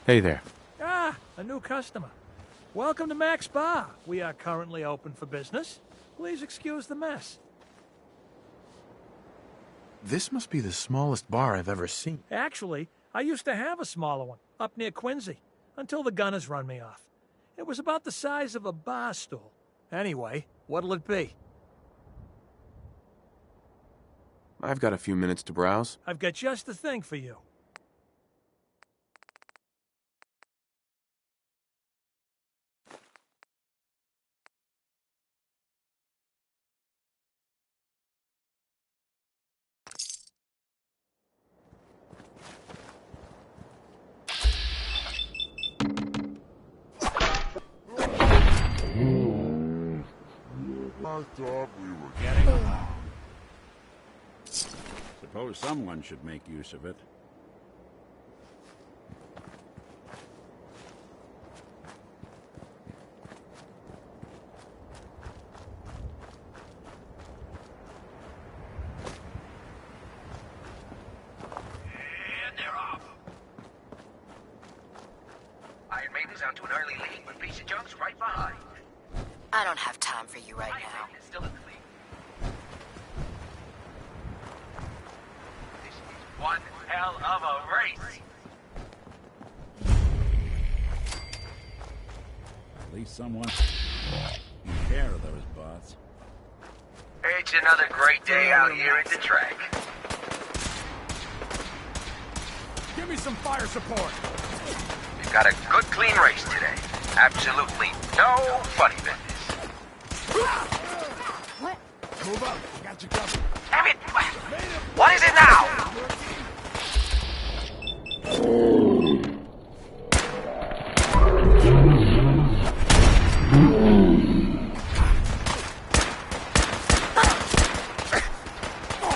Hey there. Ah, a new customer. Welcome to Mac's Bar. We are currently open for business. Please excuse the mess. This must be the smallest bar I've ever seen. Actually, I used to have a smaller one, up near Quincy, until the Gunners run me off. It was about the size of a bar stool. Anyway, what'll it be? I've got a few minutes to browse. I've got just the thing for you. I thought we were getting along. Suppose someone should make use of it. And they're off. Iron Maiden's out to an early lead, but Piece of Junk's right behind. I don't have time for you right Iron now. Maiden is still in the lead. This is one hell of a race. At least someone can care of those bots. It's another great day out here at the track. Give me some fire support. We've got a good, clean race today. Absolutely no funny business. What? Move up. I got you covered. Damn it! What is it now?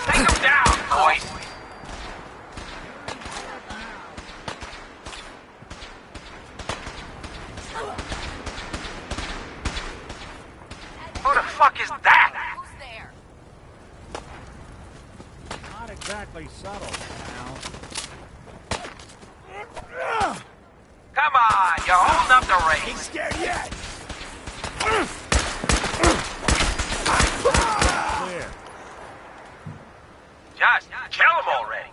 Take him down, boys! Who the fuck is that? Who's there? Not exactly subtle, pal. Come on, you're holding up the race. Ain't scared yet. Clear. Just kill him already.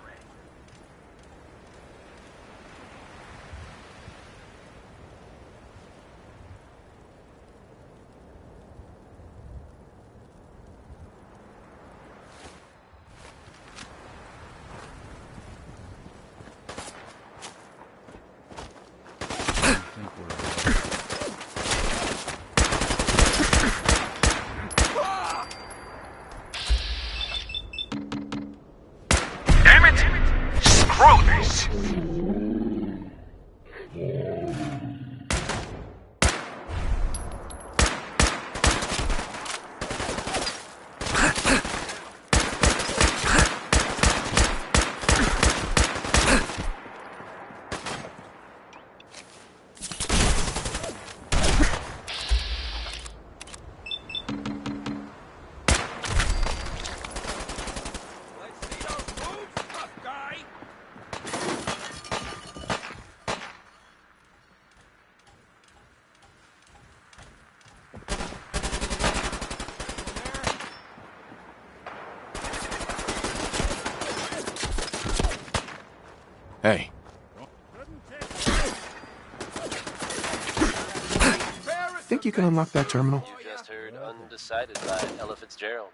Think we're Damn it! Screw this! Hey, think you can unlock that terminal? You just heard Undecided by Ella Fitzgerald.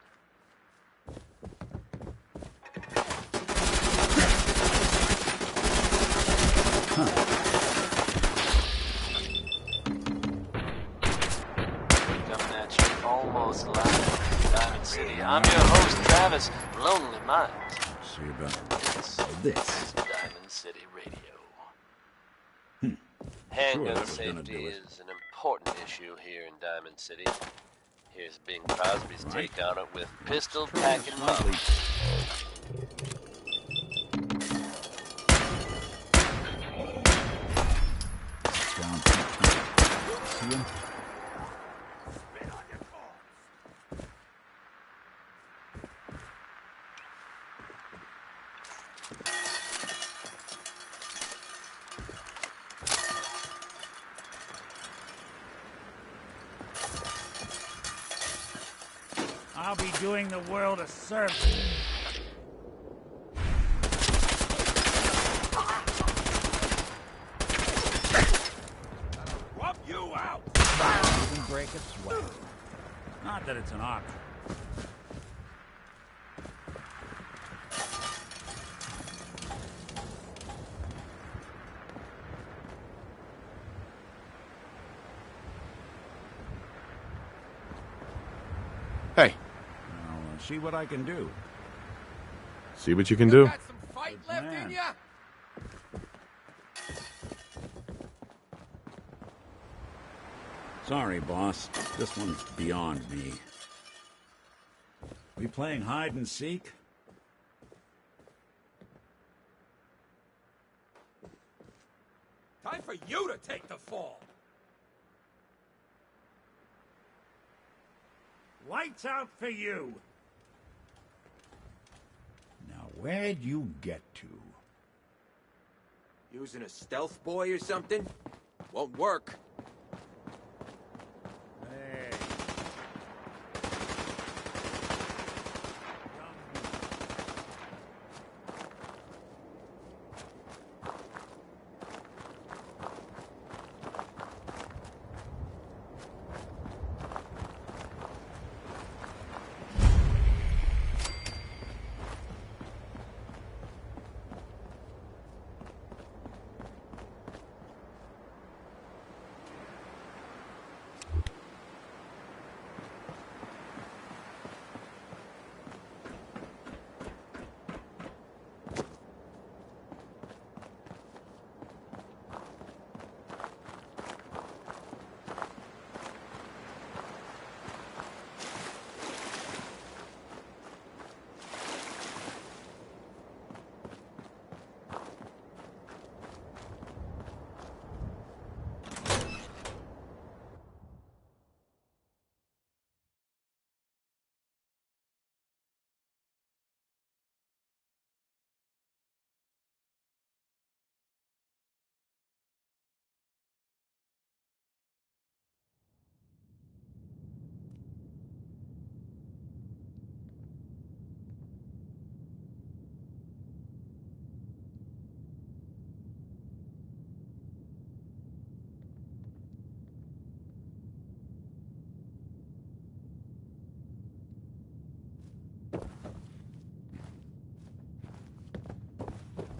Coming at you almost live from Diamond City. I'm your host, Travis, Lonely Mind. see about This is Diamond City Radio. Sure, Handgun that was gonna safety do it. is an important issue here in Diamond City. Here's Bing Crosby's take on it with pistol packing lovely. mom. Down. See him? I'll be doing the world a service. Rub you out! You can break a sweat. Not that it's an option. Hey, I'll see what I can do. see what you can do. Got some fight left plan. in ya? Sorry, boss. This one's beyond me. We playing hide and seek? Time for you to take the fall. Lights out for you! Now, where'd you get to? Using a stealth boy or something? Won't work.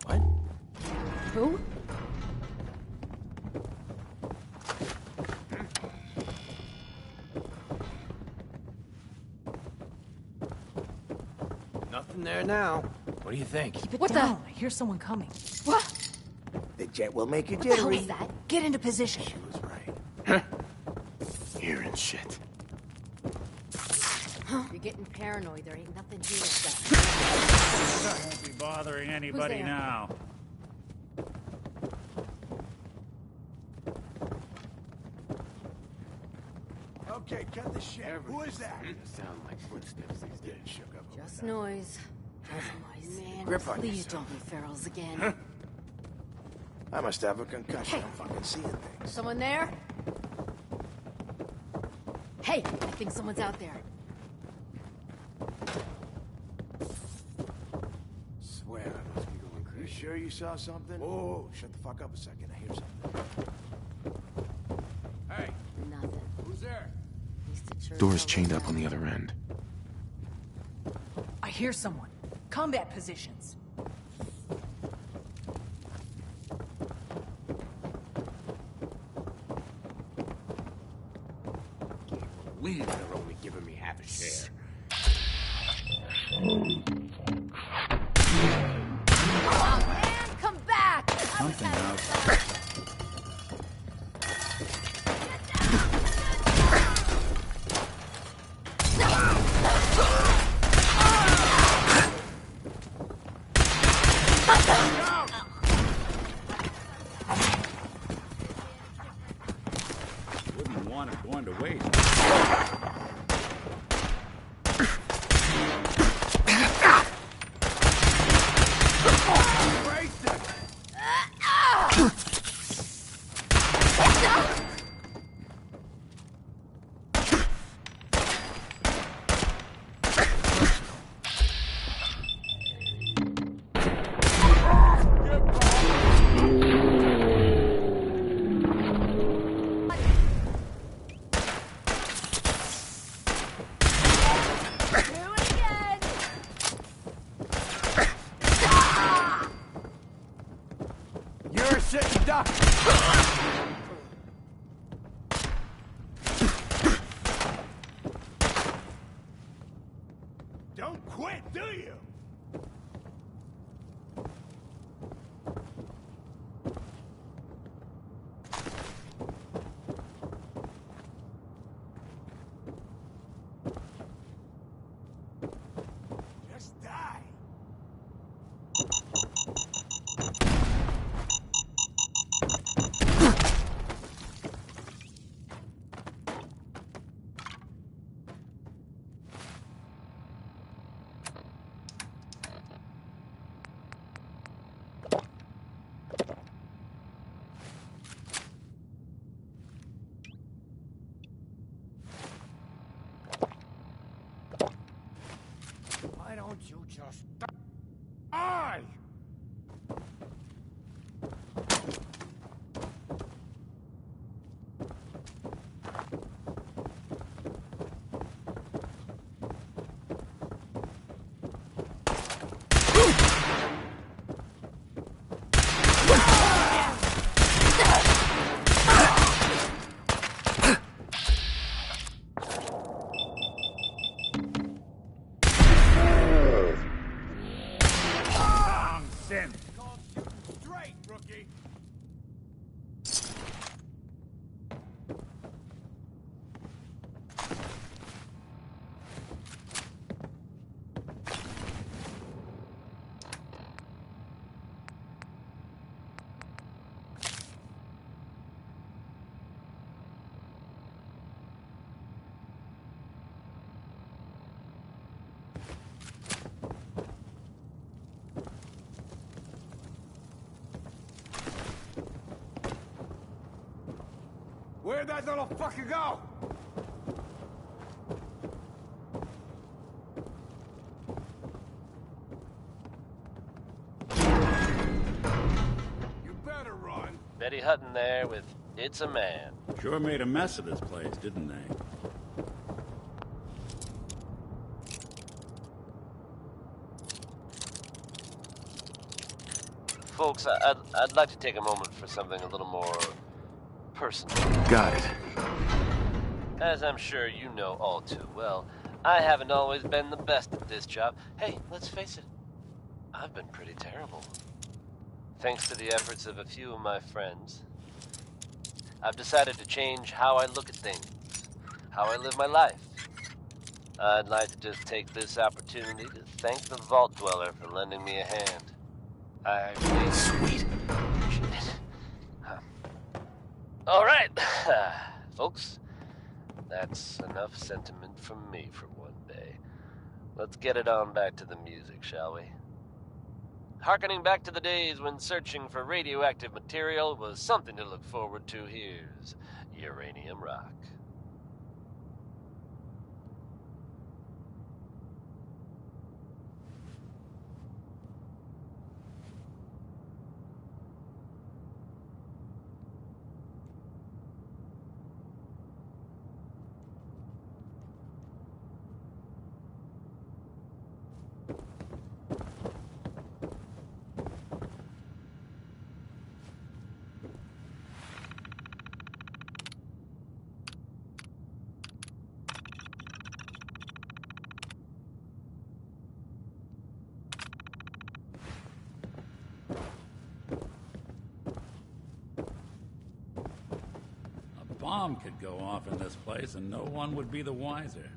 Hey. Who? Nothing there now. What do you think? What the? I hear someone coming. What? The jet will make you What the hell jittery. was that? Get into position. She was right. Hearing shit. You're getting paranoid. There ain't nothing here. That won't be bothering anybody there? now. Okay, cut the shit. Who is that? Sound like footsteps these days. Shook up. Just noise. Just noise. Man, Grip on please yourself. don't be ferals again. I must have a concussion. I'm fucking seeing things. Someone there? Hey, I think someone's out there. Swear I must be going crazy. You sure you saw something? Oh, shut the fuck up a second. I hear something. Hey, Nothing. who's there? At least it sure Door's sounds chained like up on the other end. I hear someone. Combat positions. Believe they're only giving me half a share. Oh, man, come back! Something outside. Wouldn't want it going to waste. quit, do you? Just die. Why don't you just die? Nonsense! Call shooting straight, rookie! Where'd that little fucker go? You better run. Betty Hutton there with It's a Man. Sure made a mess of this place, didn't they? Folks, I'd like to take a moment for something a little more personal. Got it. As I'm sure you know all too well, I haven't always been the best at this job. Hey, let's face it, I've been pretty terrible. Thanks to the efforts of a few of my friends, I've decided to change how I look at things, how I live my life. I'd like to just take this opportunity to thank the Vault Dweller for lending me a hand. I really Sweet. appreciate it. All right, folks, that's enough sentiment from me for one day. Let's get it on back to the music, shall we? Harkening back to the days when searching for radioactive material was something to look forward to, here's Uranium Rock. A bomb could go off in this place and no one would be the wiser.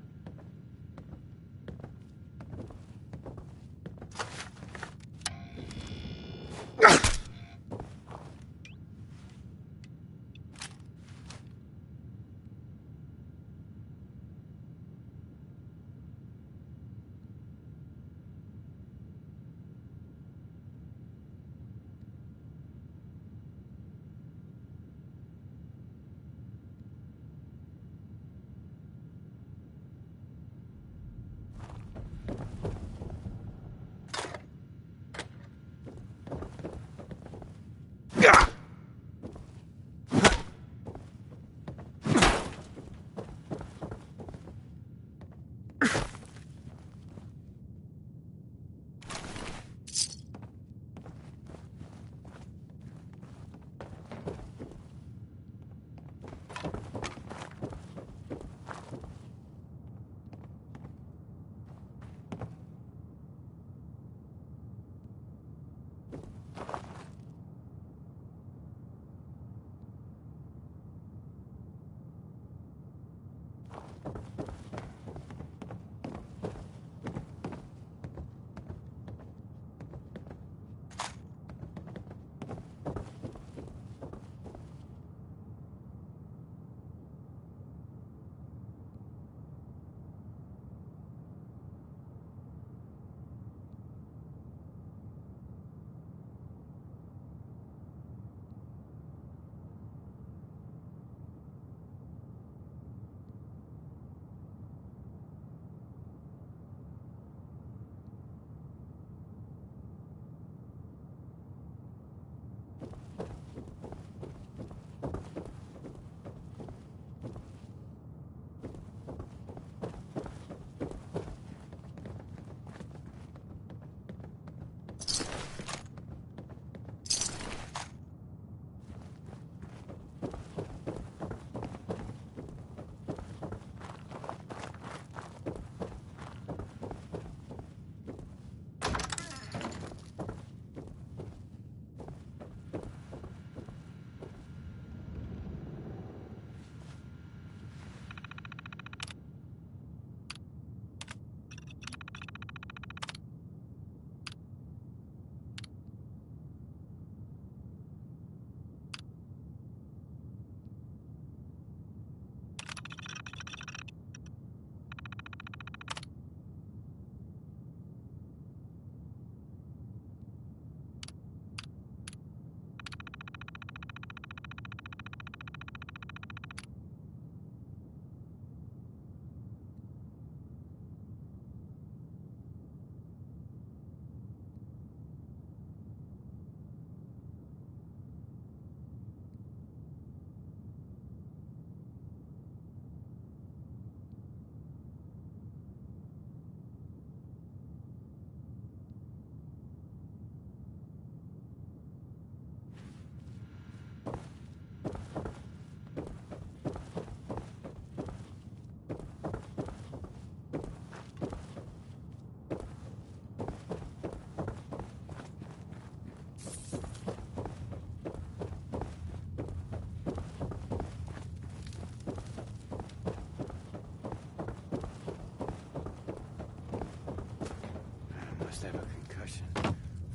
have a concussion.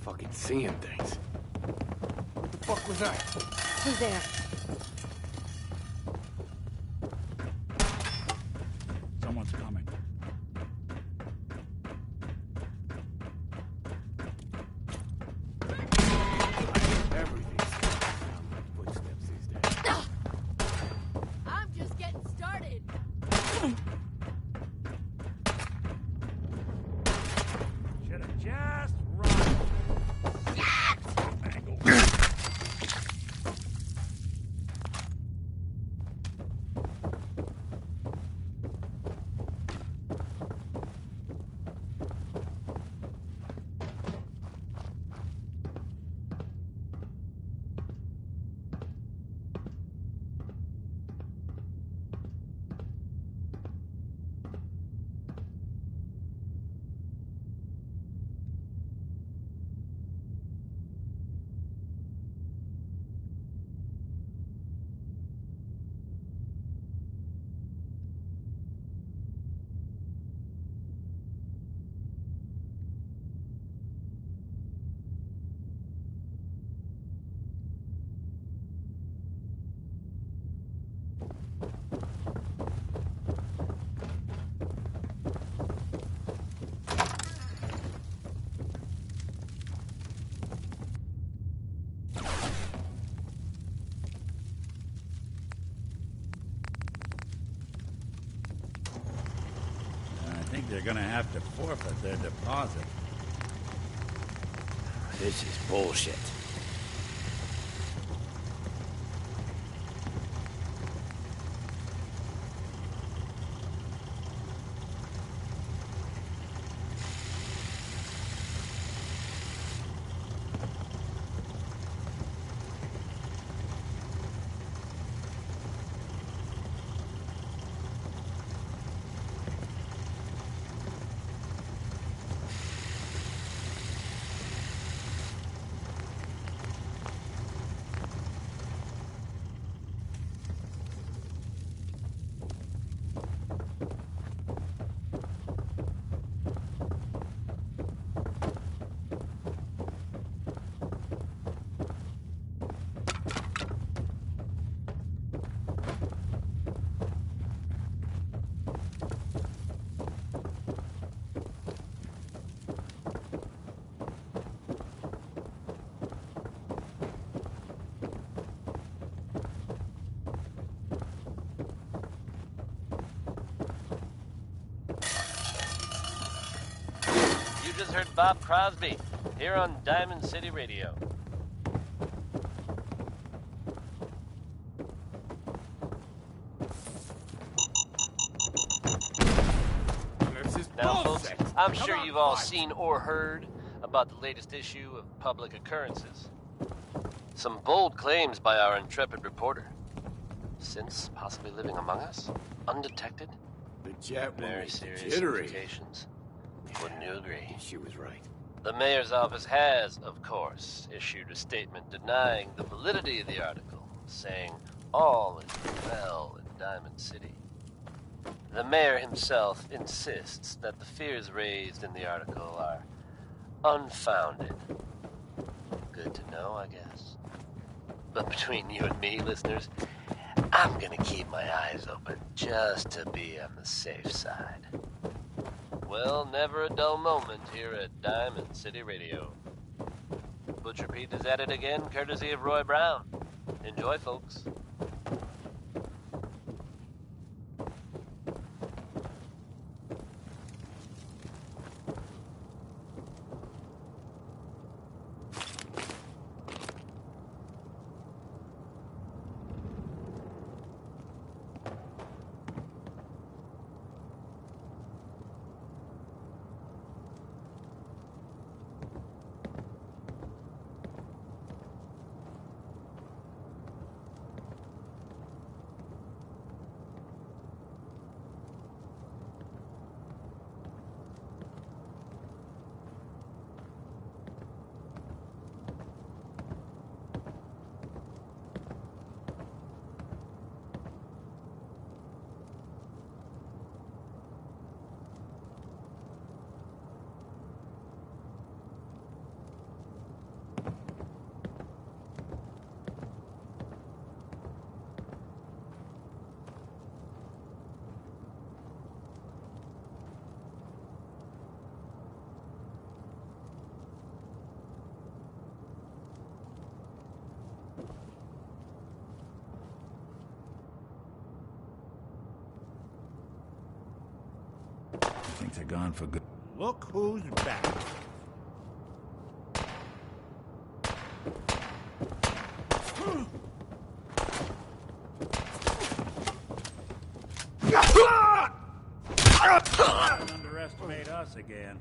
Fucking seeing things. What the fuck was that? Who's there? Someone's coming. Everything's sound like footsteps these days. I'm just getting started. Should have just run. I think they're gonna have to forfeit their deposit. This is bullshit. You just heard Bob Crosby here on Diamond City Radio. This is Now, folks, bullshit. I'm Come sure on, you've all fight. seen or heard about the latest issue of Public Occurrences. Some bold claims by our intrepid reporter. Since possibly living among us, undetected, The jet very was serious jittery. implications. Wouldn't you agree? She was right. The mayor's office has, of course, issued a statement denying the validity of the article, saying all is well in Diamond City. The mayor himself insists that the fears raised in the article are unfounded. Good to know, I guess. But between you and me, listeners, I'm gonna keep my eyes open just to be on the safe side. Well, never a dull moment here at Diamond City Radio. Butcher Pete is at it again, courtesy of Roy Brown. Enjoy, folks. Instincts are gone for good. Look who's back. Don't underestimate us again.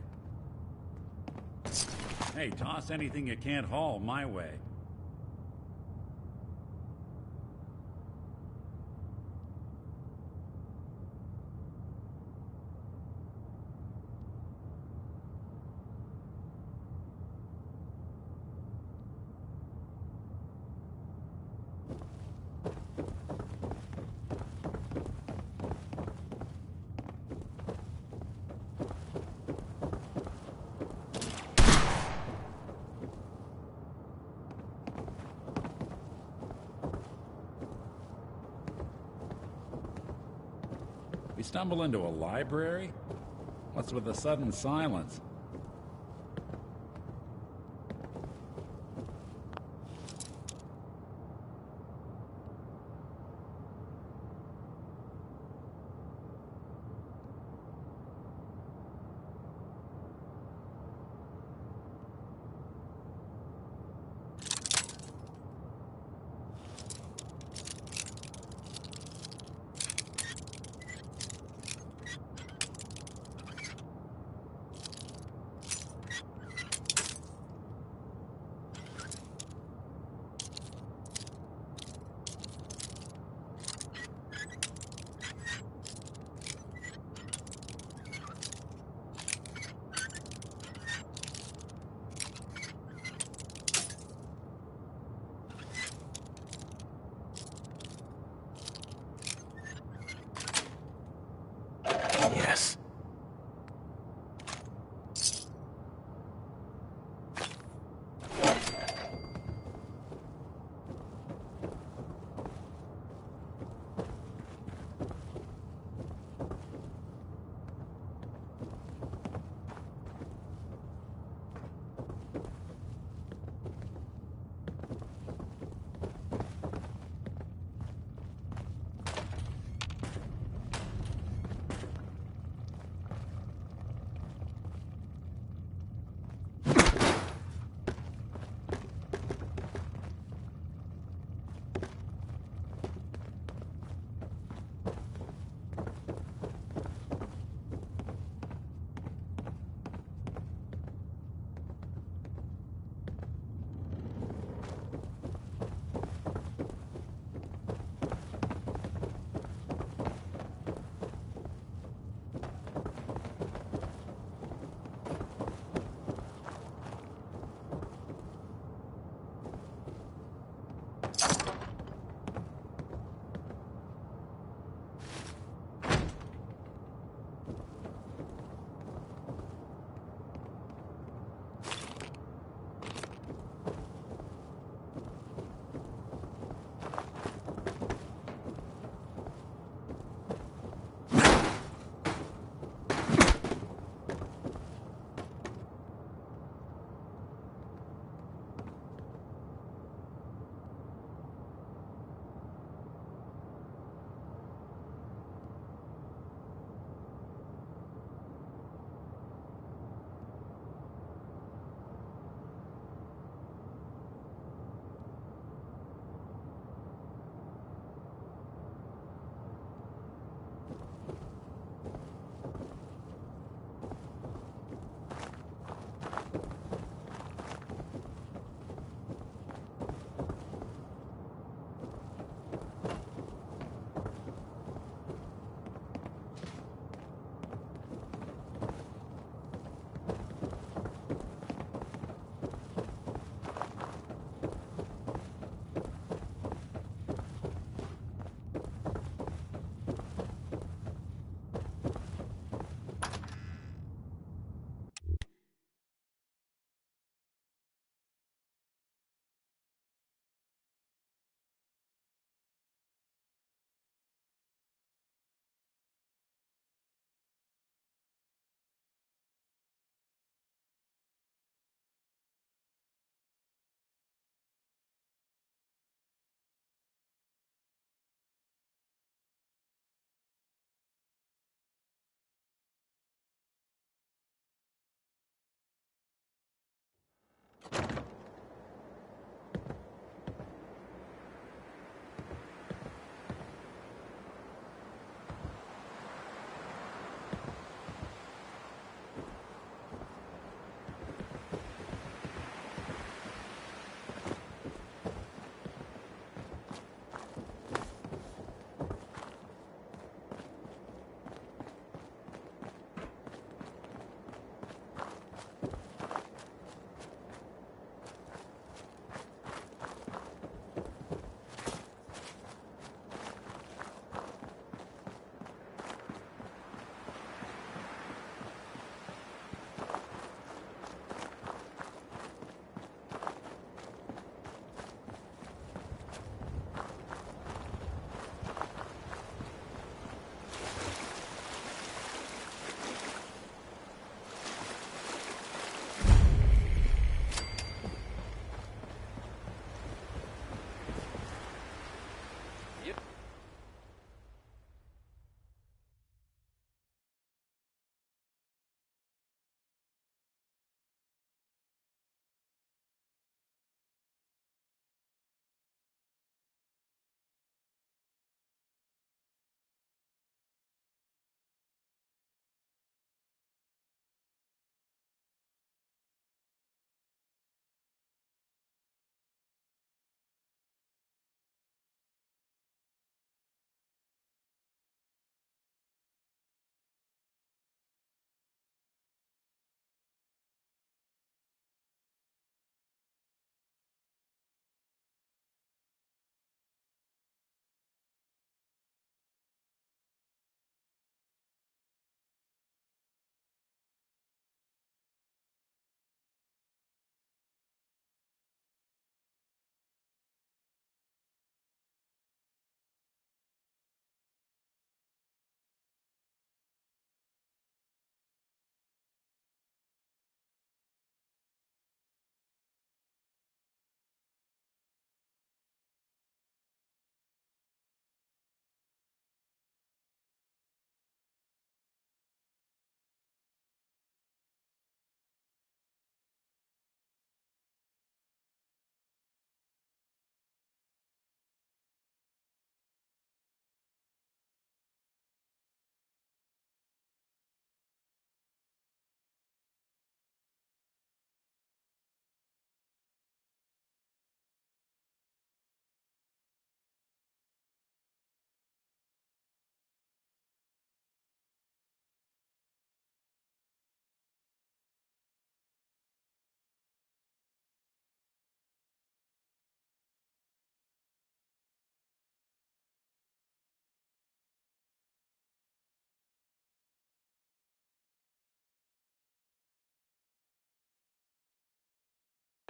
Hey, toss anything you can't haul my way. We stumble into a library? What's with the sudden silence?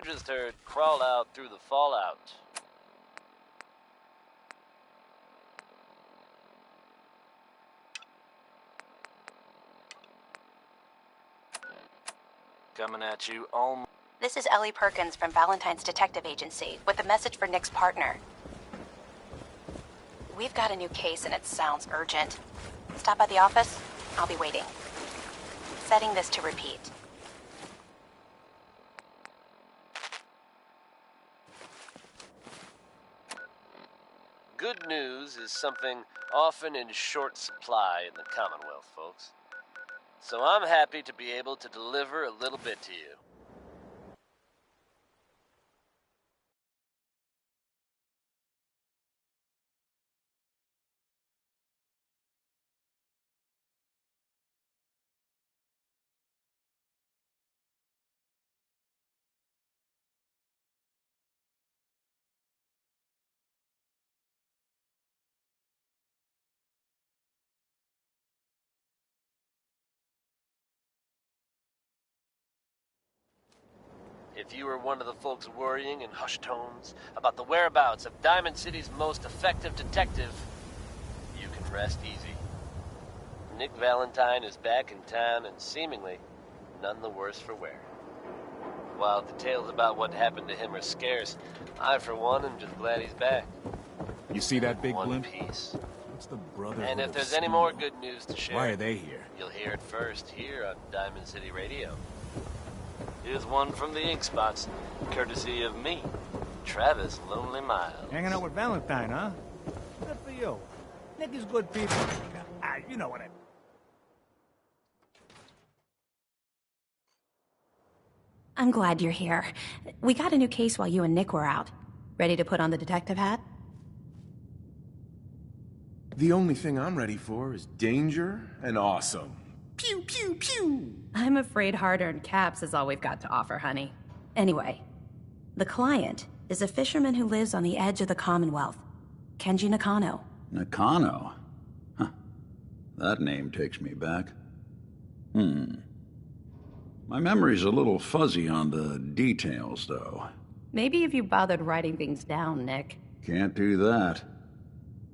just heard crawl out through the fallout. Coming at you all. This is Ellie Perkins from Valentine's Detective Agency with a message for Nick's partner. We've got a new case and it sounds urgent. Stop by the office. I'll be waiting. Setting this to repeat. Good news is something often in short supply in the Commonwealth, folks. So I'm happy to be able to deliver a little bit to you. If you are one of the folks worrying in hushed tones about the whereabouts of Diamond City's most effective detective, you can rest easy. Nick Valentine is back in town and seemingly none the worse for wear. While details about what happened to him are scarce, I, for one, am just glad he's back. You see that big One blimp? piece. What's the brother? And if there's any more good news to share, Why are they here? you'll hear it first here on Diamond City Radio. Here's one from the Ink Spots, courtesy of me, Travis Lonely Miles. Hanging out with Valentine, huh? Good for you. Nick is good people. You know what I mean. I'm glad you're here. We got a new case while you and Nick were out. Ready to put on the detective hat? The only thing I'm ready for is danger and awesome. Pew, pew, pew! I'm afraid hard-earned caps is all we've got to offer, honey. Anyway, the client is a fisherman who lives on the edge of the Commonwealth. Kenji Nakano. Nakano? Huh. That name takes me back. My memory's a little fuzzy on the details, though. Maybe if you bothered writing things down, Nick. Can't do that.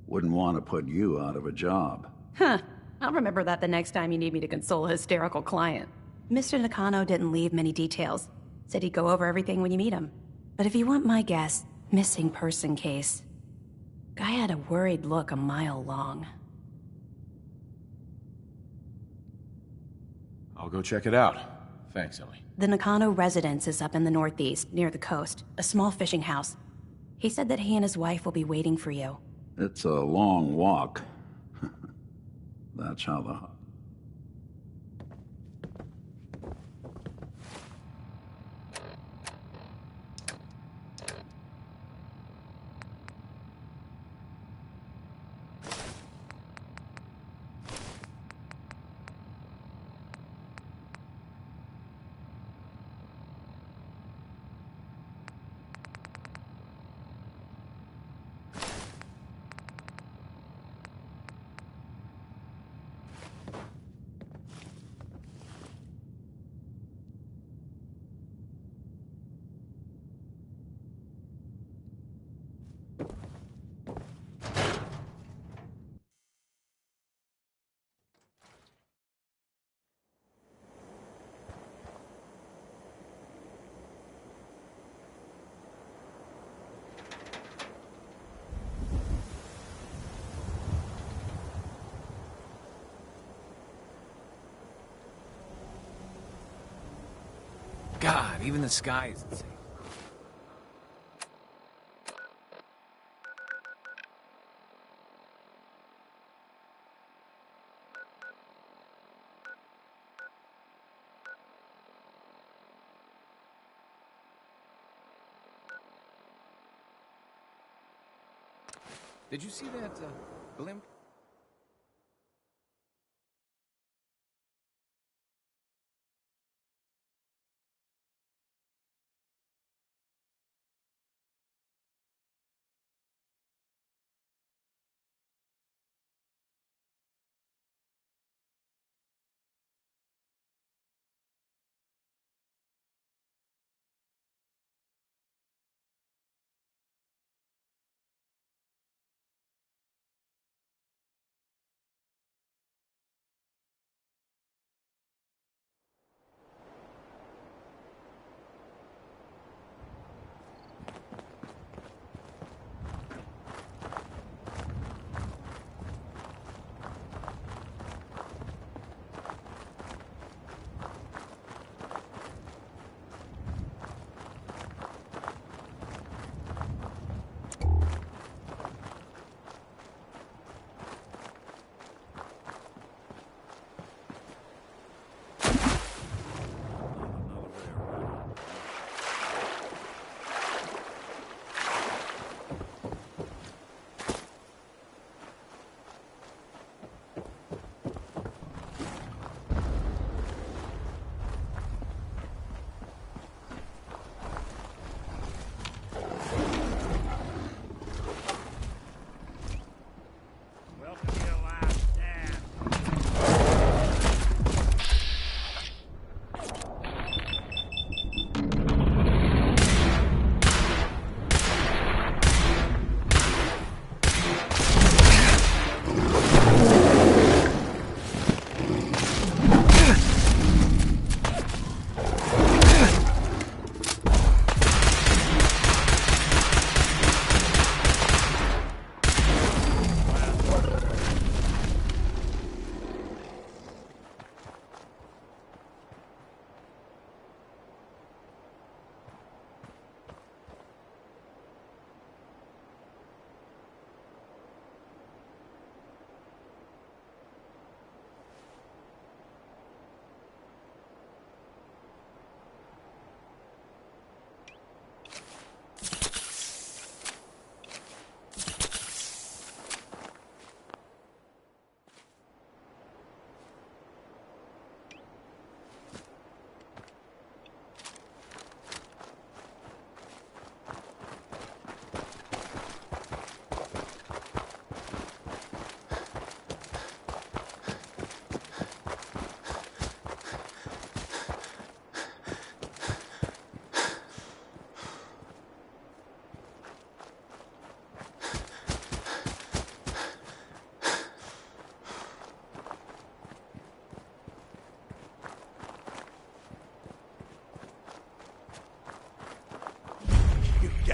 Wouldn't want to put you out of a job. Huh. I'll remember that the next time you need me to console a hysterical client. Mr. Nakano didn't leave many details. Said he'd go over everything when you meet him. But if you want my guess, missing person case. Guy had a worried look a mile long. I'll go check it out. Thanks, Ellie. The Nakano residence is up in the northeast, near the coast. A small fishing house. He said that he and his wife will be waiting for you. It's a long walk. That's how the... God, even the sky is insane. Did you see that blimp?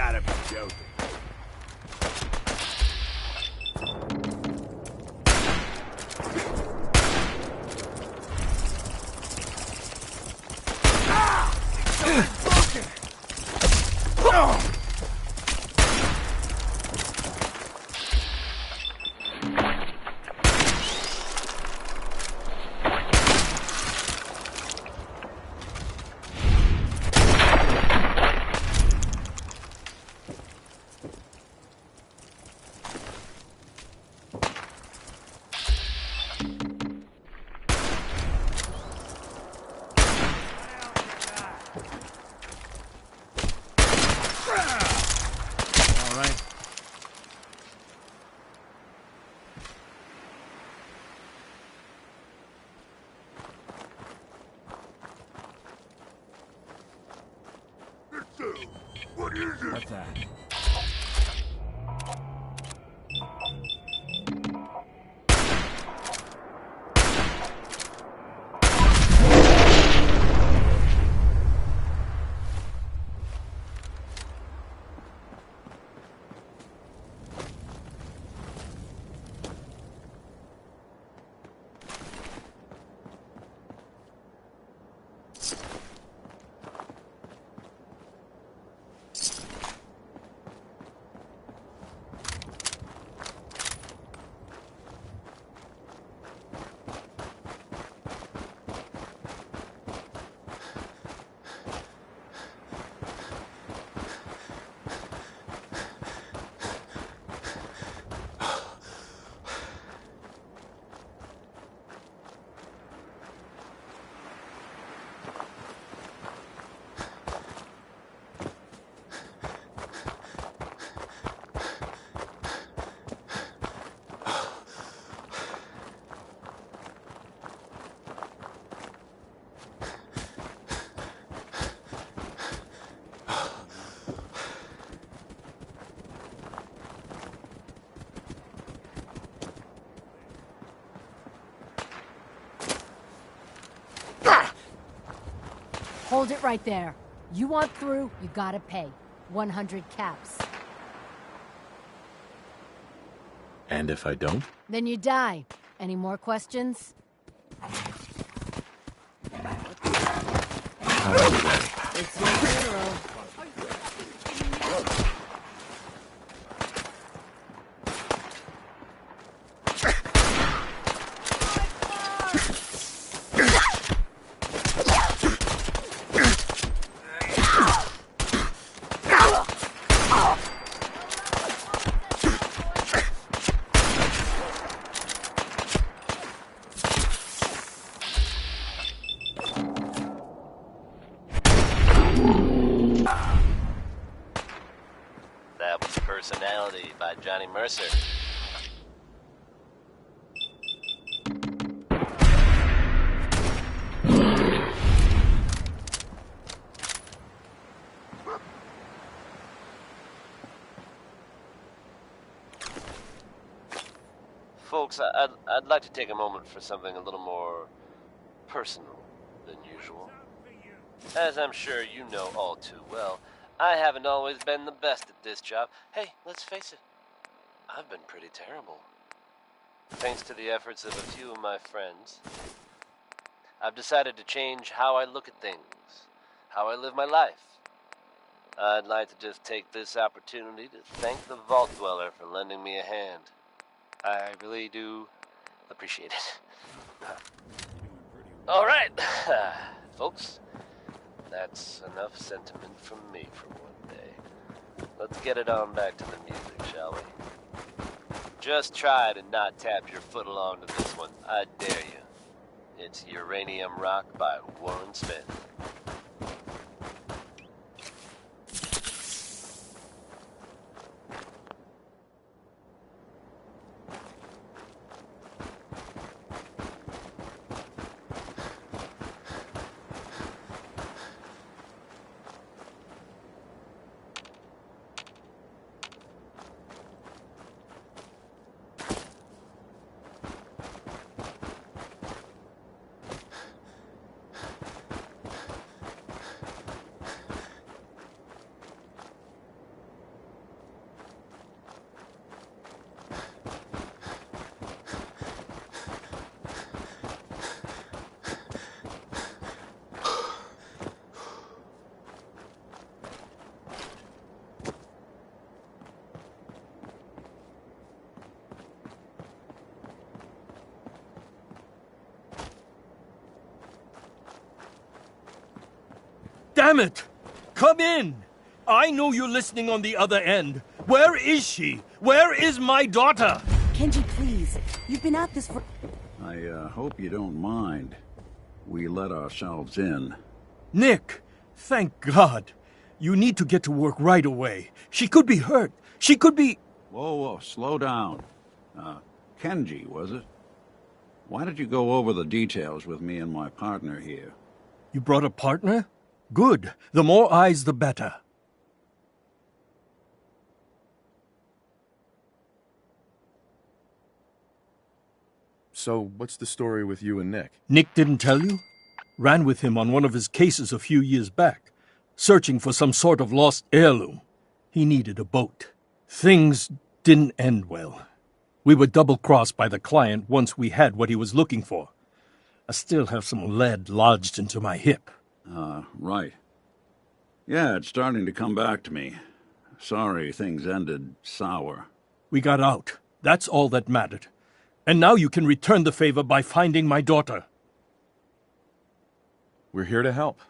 gotta be joking. All right. What is it? What's that? Hold it right there. You want through, you gotta pay. 100 caps. And if I don't? Then you die. Any more questions? It's your funeral. That was Personality by Johnny Mercer. Folks, I'd like to take a moment for something a little more personal than usual. As I'm sure you know all too well, I haven't always been the best at this job. Hey, let's face it, I've been pretty terrible. Thanks to the efforts of a few of my friends, I've decided to change how I look at things, how I live my life. I'd like to just take this opportunity to thank the Vault Dweller for lending me a hand. I really do appreciate it. All right, folks. That's enough sentiment from me for one day. Let's get it on back to the music, shall we? Just try to not tap your foot along to this one. I dare you. It's Uranium Rock by Warren Smith. Damn it! Come in! I know you're listening on the other end. Where is she? Where is my daughter? Kenji, please. You've been at this for... I hope you don't mind. We let ourselves in. Nick, thank God. You need to get to work right away. She could be hurt. She could be... Whoa, slow down. Kenji, was it? Why did you go over the details with me and my partner here? You brought a partner? Good. The more eyes, the better. So, what's the story with you and Nick? Nick didn't tell you? Ran with him on one of his cases a few years back, searching for some sort of lost heirloom. He needed a boat. Things didn't end well. We were double-crossed by the client once we had what he was looking for. I still have some lead lodged into my hip. Right. Yeah, it's starting to come back to me. Sorry things ended sour. We got out. That's all that mattered. And now you can return the favor by finding my daughter. We're here to help.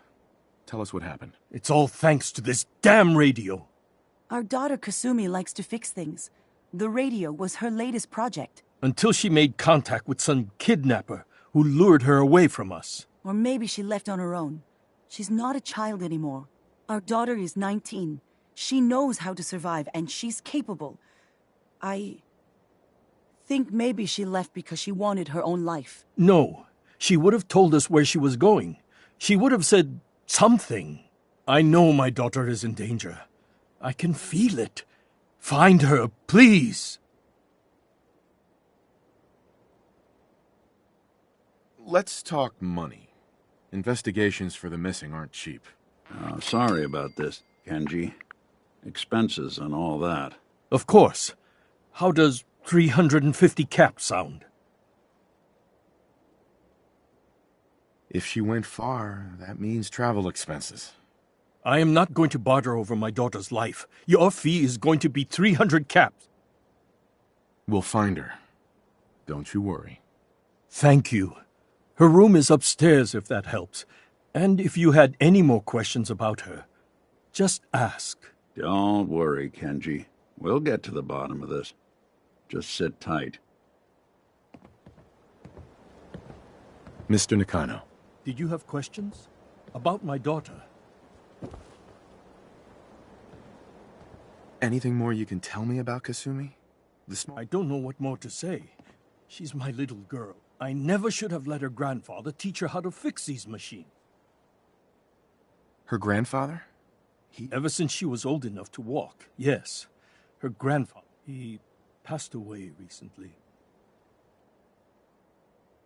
Tell us what happened. It's all thanks to this damn radio. Our daughter Kasumi likes to fix things. The radio was her latest project. Until she made contact with some kidnapper who lured her away from us. Or maybe she left on her own. She's not a child anymore. Our daughter is 19. She knows how to survive, and she's capable. I think maybe she left because she wanted her own life. No. She would have told us where she was going. She would have said something. I know my daughter is in danger. I can feel it. Find her, please. Let's talk money. Investigations for the missing aren't cheap. Sorry about this, Kenji. Expenses and all that. Of course. How does 350 cap sound? If she went far, that means travel expenses. I am not going to barter over my daughter's life. Your fee is going to be 300 caps. We'll find her. Don't you worry. Thank you. Her room is upstairs, if that helps. And if you had any more questions about her, just ask. Don't worry, Kenji. We'll get to the bottom of this. Just sit tight. Mr. Nakano. Did you have questions? About my daughter? Anything more you can tell me about Kasumi? I don't know what more to say. She's my little girl. I never should have let her grandfather teach her how to fix these machines. Her grandfather? Ever since she was old enough to walk, yes. Her grandfather, he passed away recently.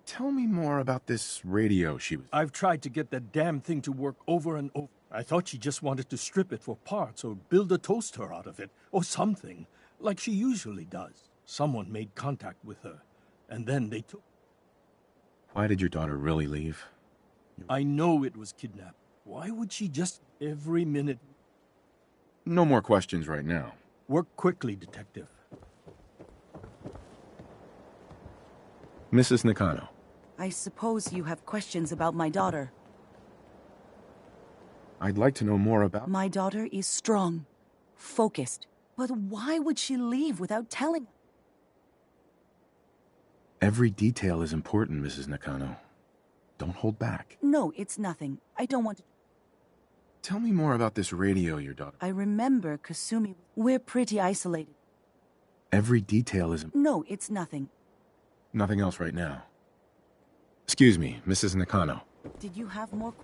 Tell me more about this radio she was... I've tried to get that damn thing to work over and over. I thought she just wanted to strip it for parts or build a toaster out of it, or something, like she usually does. Someone made contact with her, and then they took... Why did your daughter really leave? I know it was kidnapped. Why would she just every minute... No more questions right now. Work quickly, Detective. Mrs. Nakano. I suppose you have questions about my daughter. I'd like to know more about... My daughter is strong, focused. But why would she leave without telling? Every detail is important, Mrs. Nakano. Don't hold back. No, it's nothing. I don't want to... Tell me more about this radio your daughter... I remember Kasumi. We're pretty isolated. Every detail is... No, it's nothing. Nothing else right now. Excuse me, Mrs. Nakano. Did you have more...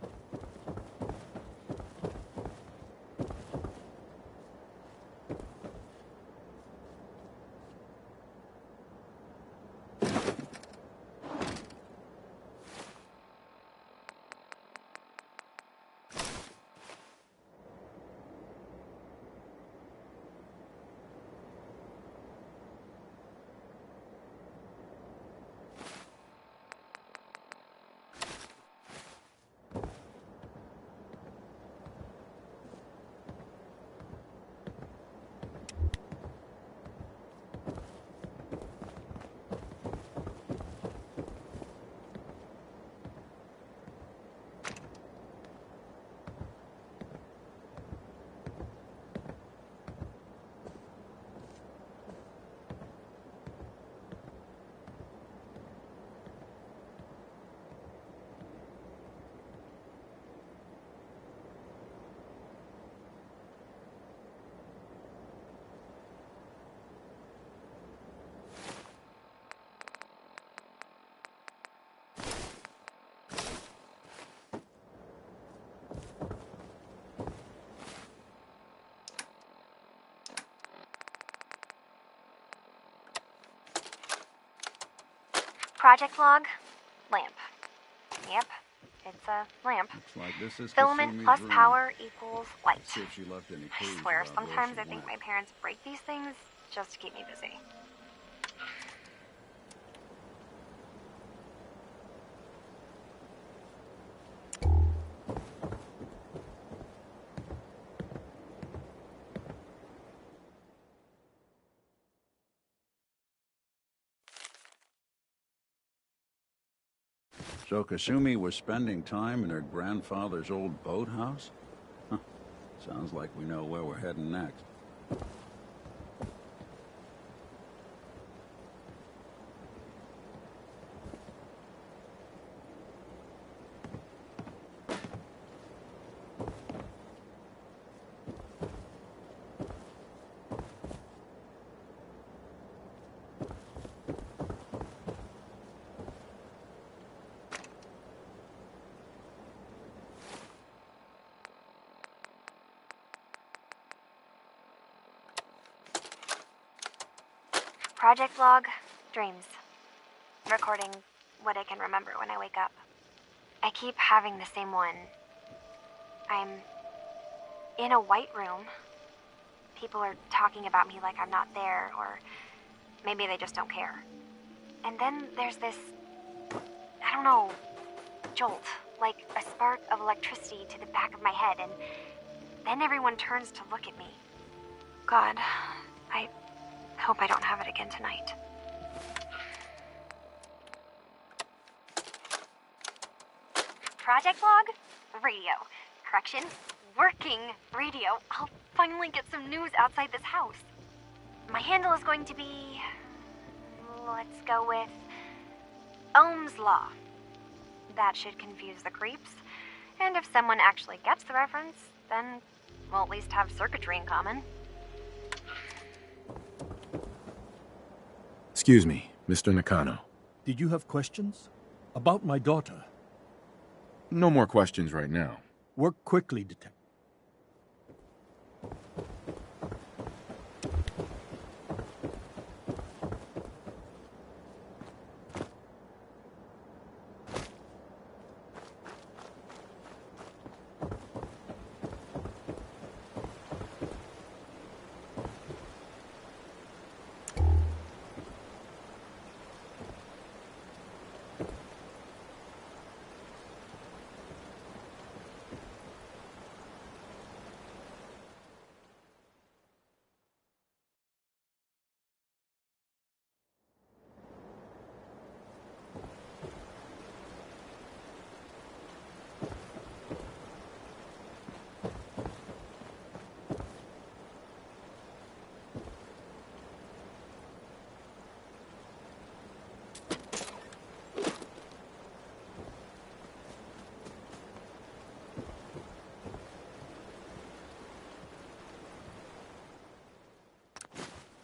Project log, lamp. Yep, it's a lamp. Looks like this is Filament Kasumi's plus room. power equals light. Let's see if she left any I clues swear, about where sometimes she I think went. my parents break these things just to keep me busy. So Kasumi was spending time in her grandfather's old boathouse? Huh. Sounds like we know where we're heading next. Project log, dreams. Recording what I can remember when I wake up. I keep having the same one. I'm in a white room. People are talking about me like I'm not there, or maybe they just don't care. And then there's this, I don't know, jolt, like a spark of electricity to the back of my head, and then everyone turns to look at me. God, I hope I don't have it again tonight. Project log? Radio. Correction, working radio. I'll finally get some news outside this house. My handle is going to be... let's go with... Ohm's Law. That should confuse the creeps. And if someone actually gets the reference, then we'll at least have circuitry in common. Excuse me, Mr. Nakano. Did you have questions? About my daughter? No more questions right now. Work quickly, Detective.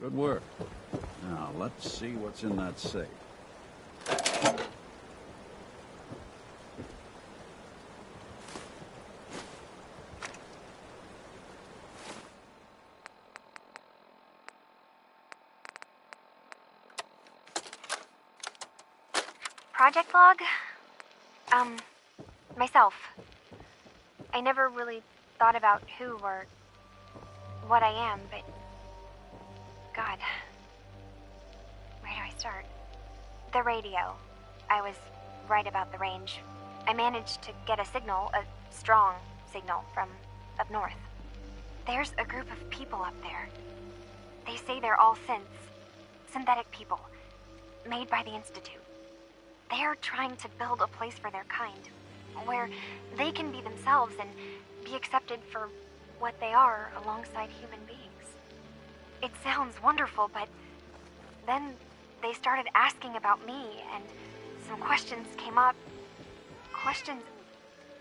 Good work. Now, let's see what's in that safe. Project log? Myself. I never really thought about who or what I am, but... God. Where do I start? The radio. I was right about the range. I managed to get a signal, a strong signal, from up north. There's a group of people up there. They say they're all synths. Synthetic people. Made by the Institute. They're trying to build a place for their kind, where they can be themselves and be accepted for what they are alongside human beings. It sounds wonderful, but then they started asking about me, and some questions came up. Questions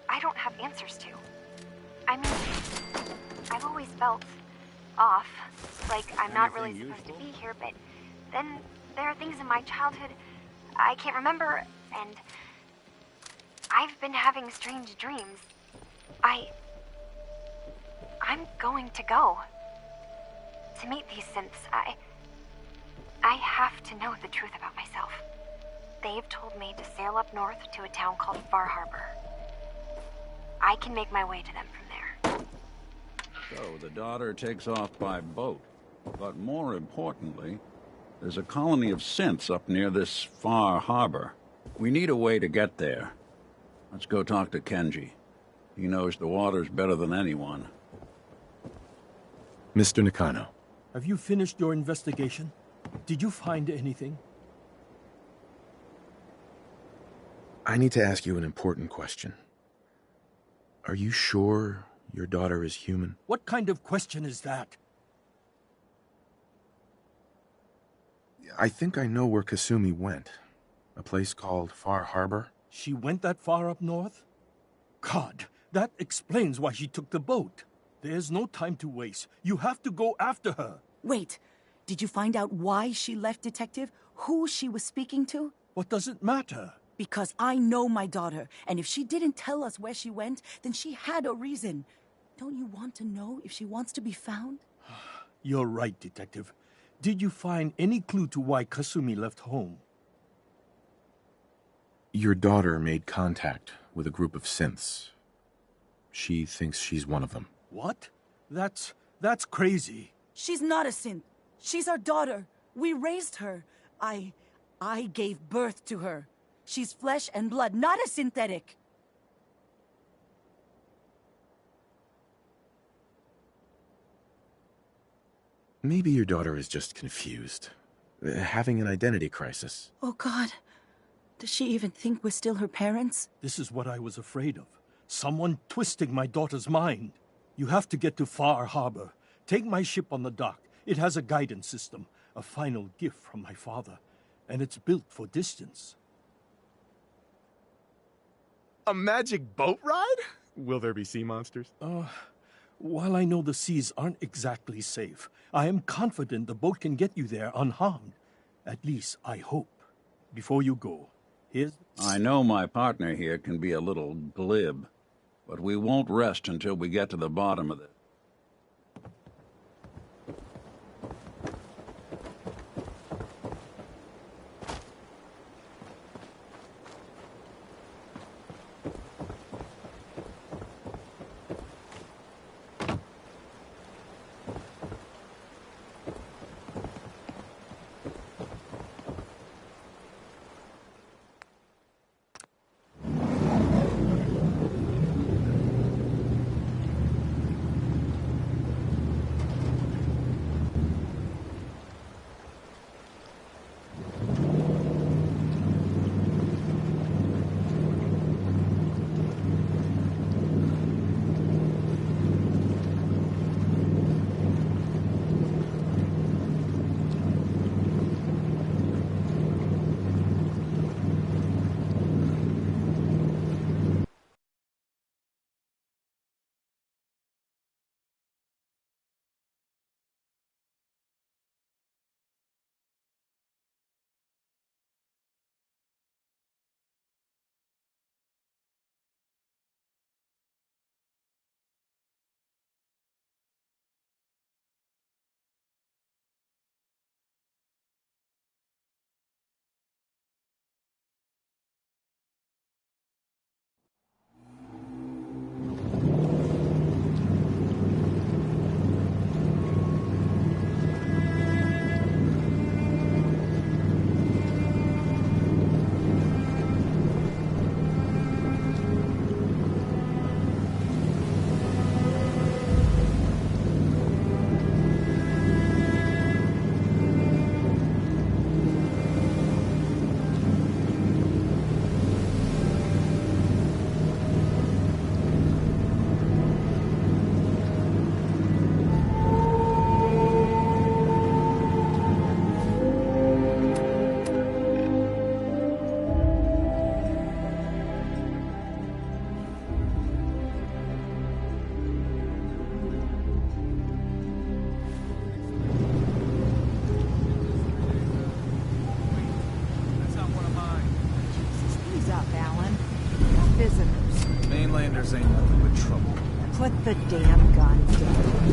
I don't have answers to. I mean, I've always felt off, like I'm not really supposed to be here, but then there are things in my childhood I can't remember, and I've been having strange dreams. I'm going to go. To meet these synths, I have to know the truth about myself. They've told me to sail up north to a town called Far Harbor. I can make my way to them from there. So the daughter takes off by boat. But more importantly, there's a colony of synths up near this Far Harbor. We need a way to get there. Let's go talk to Kenji. He knows the waters better than anyone. Mr. Nakano. Have you finished your investigation? Did you find anything? I need to ask you an important question. Are you sure your daughter is human? What kind of question is that? I think I know where Kasumi went. A place called Far Harbor. She went that far up north? God, that explains why she took the boat. There's no time to waste. You have to go after her. Wait, did you find out why she left, Detective? Who she was speaking to? What does it matter? Because I know my daughter, and if she didn't tell us where she went, then she had a reason. Don't you want to know if she wants to be found? You're right, Detective. Did you find any clue to why Kasumi left home? Your daughter made contact with a group of synths. She thinks she's one of them. What? That's crazy. She's not a synth. She's our daughter. We raised her. I gave birth to her. She's flesh and blood, not a synthetic. Maybe your daughter is just confused. Having an identity crisis. Oh, God. Does she even think we're still her parents? This is what I was afraid of. Someone twisting my daughter's mind. You have to get to Far Harbor. Take my ship on the dock. It has a guidance system, a final gift from my father, and it's built for distance. A magic boat ride? Will there be sea monsters? While I know the seas aren't exactly safe, I am confident the boat can get you there unharmed. At least, I hope. Before you go, I know my partner here can be a little glib, but we won't rest until we get to the bottom of it. Mainlanders ain't nothing but trouble. Put the damn gun down.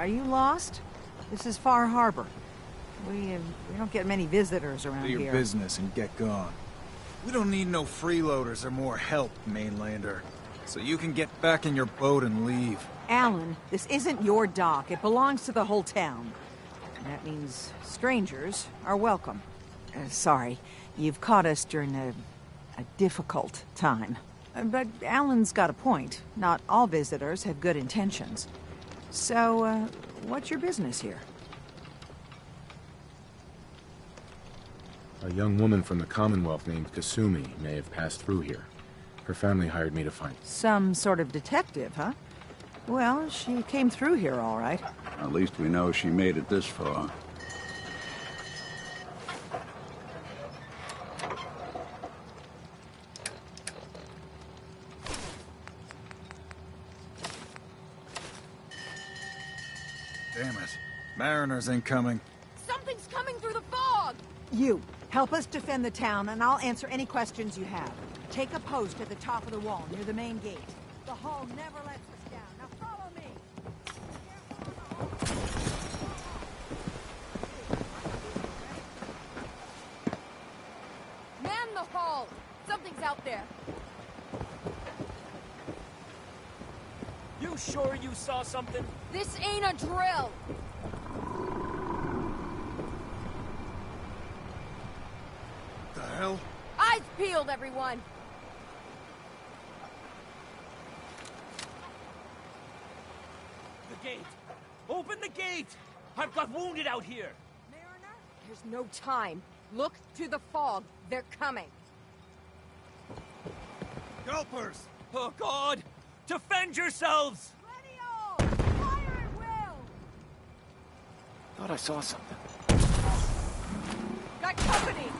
Are you lost? This is Far Harbor. We don't get many visitors around Do your here. business and get gone. We don't need no freeloaders or more help, mainlander. So you can get back in your boat and leave. Alan, this isn't your dock. It belongs to the whole town. And that means strangers are welcome. Sorry, you've caught us during a difficult time. But Alan's got a point. Not all visitors have good intentions. So, what's your business here? A young woman from the Commonwealth named Kasumi may have passed through here. Her family hired me to find... Some sort of detective, huh? Well, she came through here all right. At least we know she made it this far. Damn it. Mariners incoming. Something's coming through the fog! You, help us defend the town, and I'll answer any questions you have. Take a post at the top of the wall, near the main gate. The hall never lets us down. Now follow me! Man the hall! Something's out there. You sure you saw something? This ain't a drill! The hell? Eyes peeled, everyone! The gate! Open the gate! I've got wounded out here! Mariner? There's no time. Look to the fog. They're coming. Gulpers! Oh, God! Defend yourselves! Ready all! Fire at will! Thought I saw something. Got company!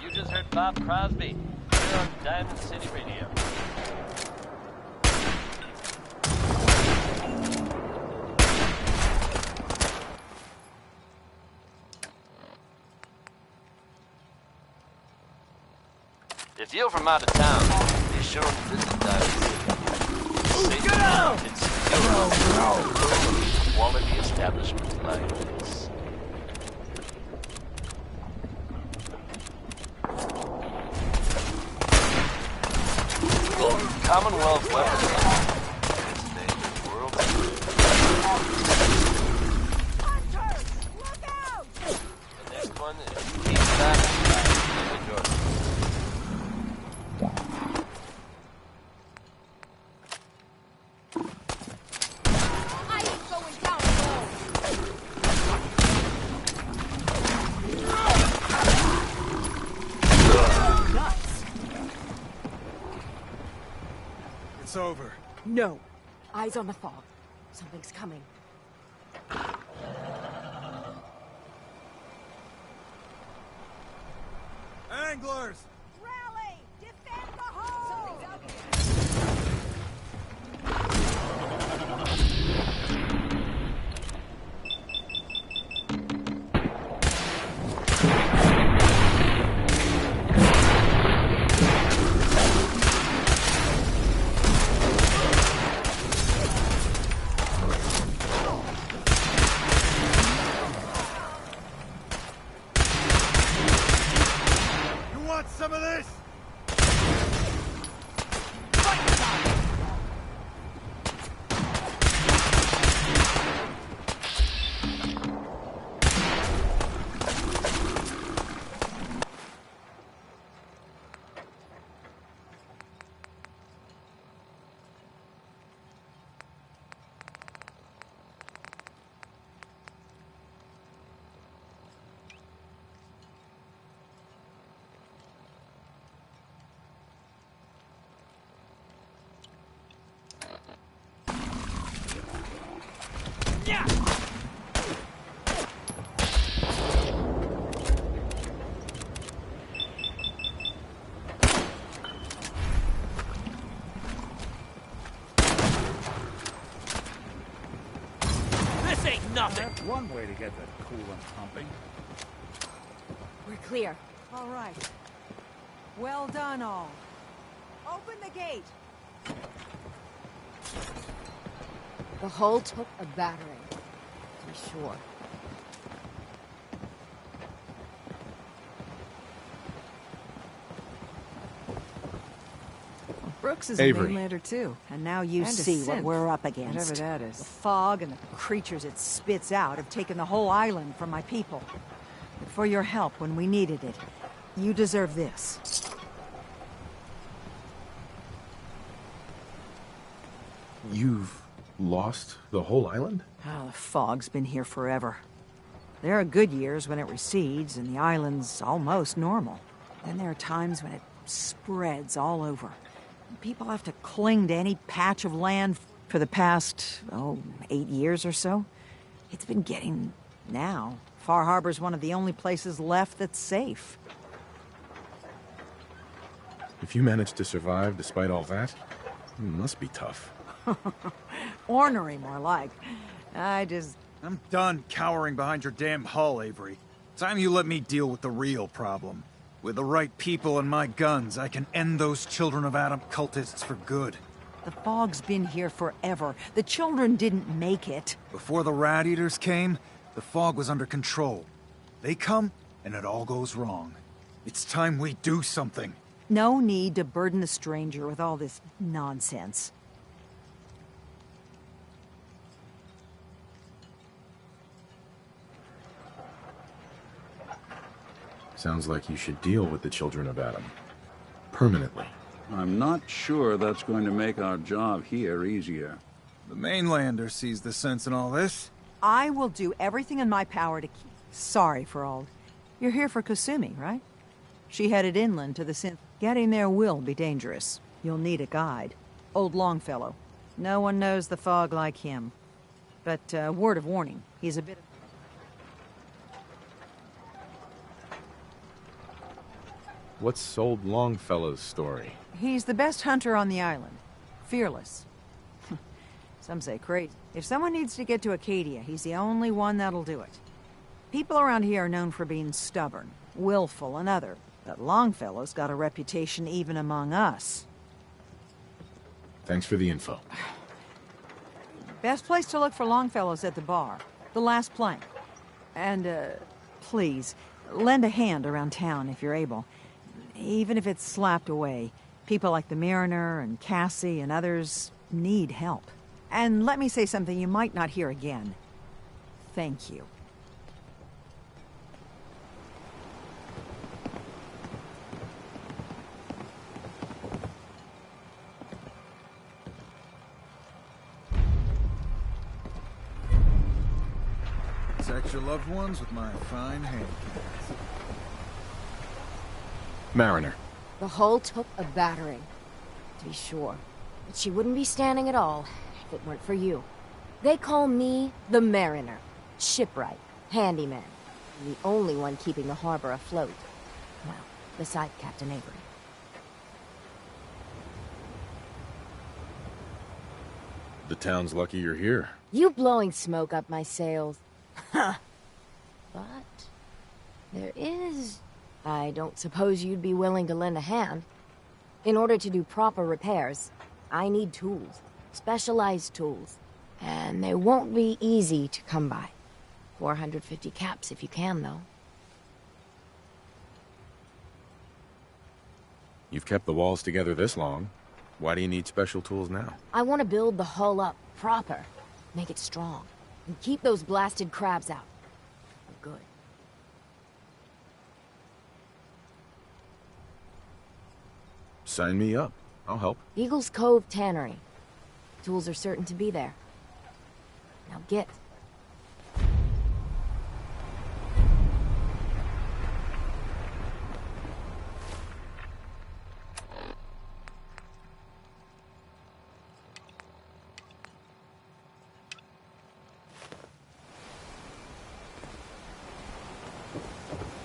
You just heard Bob Crosby. You're on Diamond City Radio. If you're from out of town, be sure to visit Diamond City. Get out! It's a quality establishment like this. Commonwealth weapons. Its name is World. Hunters! Look out! The next one is Keith Diamond. I ain't going down alone! Nuts! It's over. No. Eyes on the fog. Something's coming. Anglers! Rally! Defend the hall! Something's out here. You want some of this? This ain't nothing! That's one way to get that coolant pumping. We're clear. All right. Well done, all. Open the gate. The hull took a battering, to be sure. Brooks is Avery. a mainlander too, and now you And a see what synth, we're up against. whatever that is. The fog and the creatures it spits out have taken the whole island from my people. But for your help when we needed it, you deserve this. You've lost the whole island? Oh, the fog's been here forever. There are good years when it recedes and the island's almost normal. Then there are times when it spreads all over. People have to cling to any patch of land for the past, 8 years or so. It's been getting... now. Far Harbor's one of the only places left that's safe. If you managed to survive despite all that, it must be tough. Ornery, more like. I'm done cowering behind your damn hull, Avery. Time you let me deal with the real problem. With the right people and my guns, I can end those Children of Adam cultists for good. The fog's been here forever. The children didn't make it. Before the Rat Eaters came, the fog was under control. They come, and it all goes wrong. It's time we do something. No need to burden the stranger with all this nonsense. Sounds like you should deal with the Children of Adam. Permanently. I'm not sure that's going to make our job here easier. The mainlander sees the sense in all this. I will do everything in my power to keep... Sorry for all... You're here for Kasumi, right? She headed inland to the synth. Getting there will be dangerous. You'll need a guide. Old Longfellow. No one knows the fog like him. But, word of warning, he's a bit... What's old Longfellow's story? He's the best hunter on the island. Fearless. Some say crazy. If someone needs to get to Acadia, he's the only one that'll do it. People around here are known for being stubborn, willful, and other. But Longfellow's got a reputation even among us. Thanks for the info. Best place to look for Longfellow's at the bar. The last plank. And, please, lend a hand around town if you're able. Even if it's slapped away. People like the Mariner and Cassie and others need help. And let me say something you might not hear again. Thank you. Protect your loved ones with my fine hand. Mariner. The hull took a battering, to be sure. But she wouldn't be standing at all if it weren't for you. They call me the Mariner. Shipwright, handyman. I'm the only one keeping the harbor afloat. Well, beside Captain Avery. The town's lucky you're here. You blowing smoke up my sails. Huh. But there is... I don't suppose you'd be willing to lend a hand. In order to do proper repairs, I need tools. Specialized tools. And they won't be easy to come by. 450 caps if you can, though. You've kept the walls together this long. Why do you need special tools now? I want to build the hull up proper. Make it strong. And keep those blasted crabs out. For good. Sign me up. I'll help. Eagles Cove Tannery. Tools are certain to be there. Now get.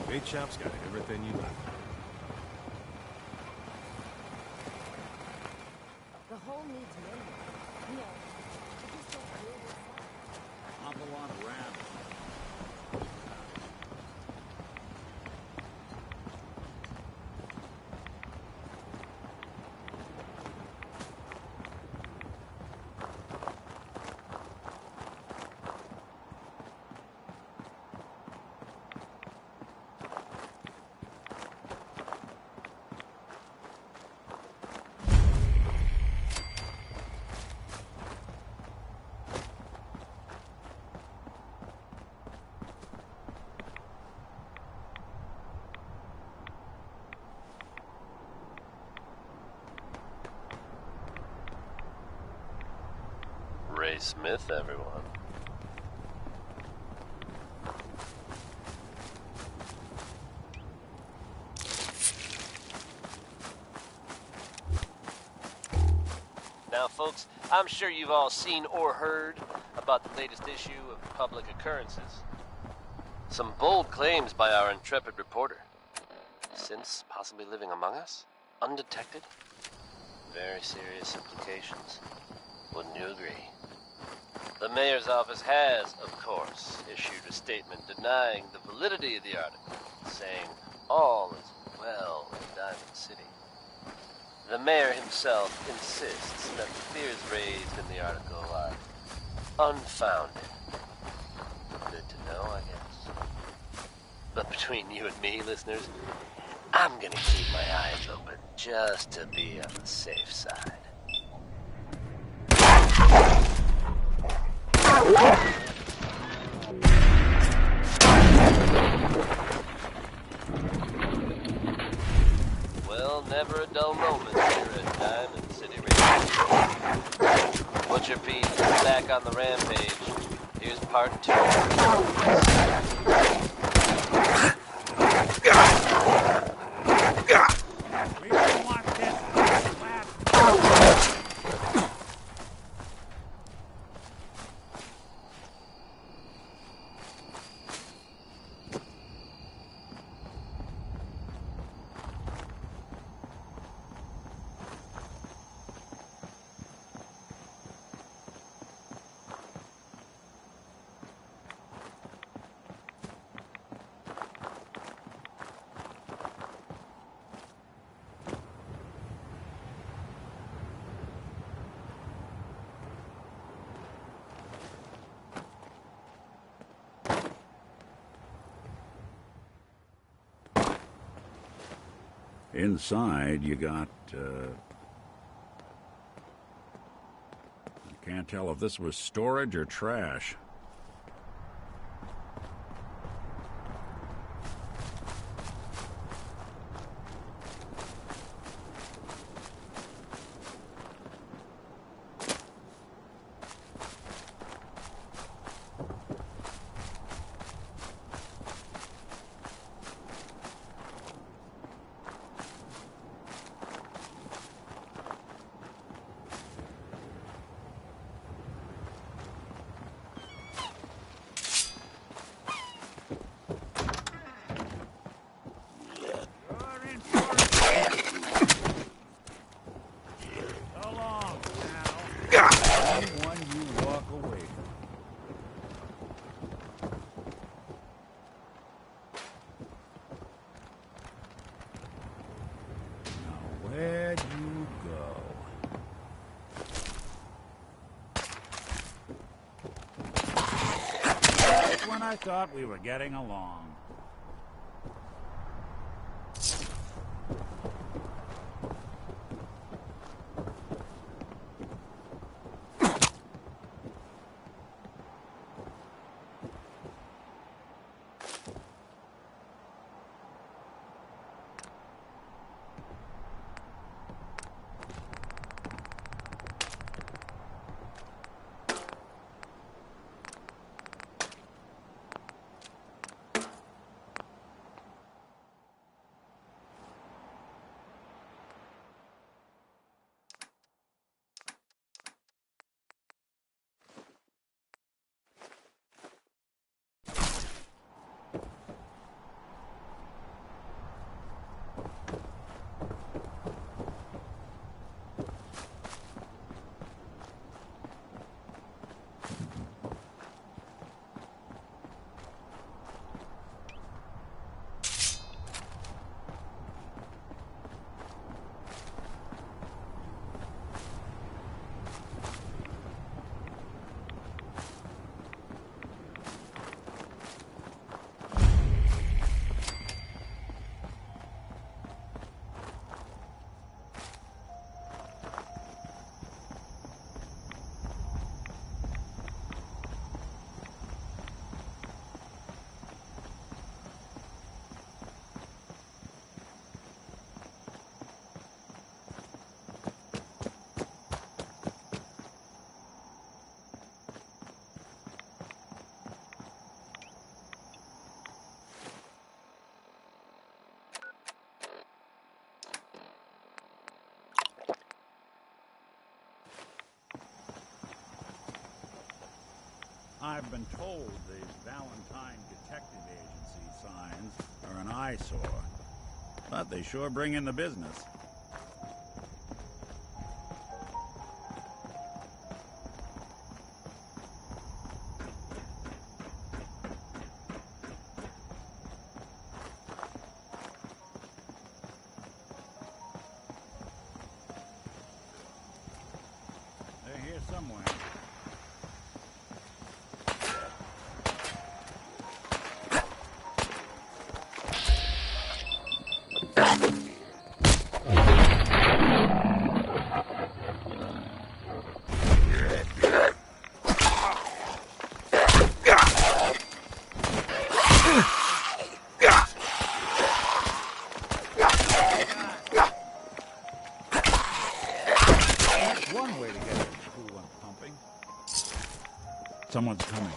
Bait Shop's got everything you need. The hull needs mending. You know, you just don't clear this up. Awful lot of rams. Smith, everyone. Now, folks, I'm sure you've all seen or heard about the latest issue of Public Occurrences. Some bold claims by our intrepid reporter. Since possibly living among us, undetected. Very serious implications. Wouldn't you agree? The mayor's office has, of course, issued a statement denying the validity of the article, saying all is well in Diamond City. The mayor himself insists that the fears raised in the article are unfounded. Good to know, I guess. But between you and me, listeners, I'm gonna keep my eyes open just to be on the safe side. Well, never a dull moment here at Diamond City Radio. Butcher Pete is back on the rampage. Here's part 2. We don't want this. Inside, you got, I can't tell if this was storage or trash. Where'd you go? Just when I thought we were getting along. I've been told the Valentine Detective Agency signs are an eyesore, but they sure bring in the business. They're here somewhere. One way to get it cool and pumping. Someone's coming.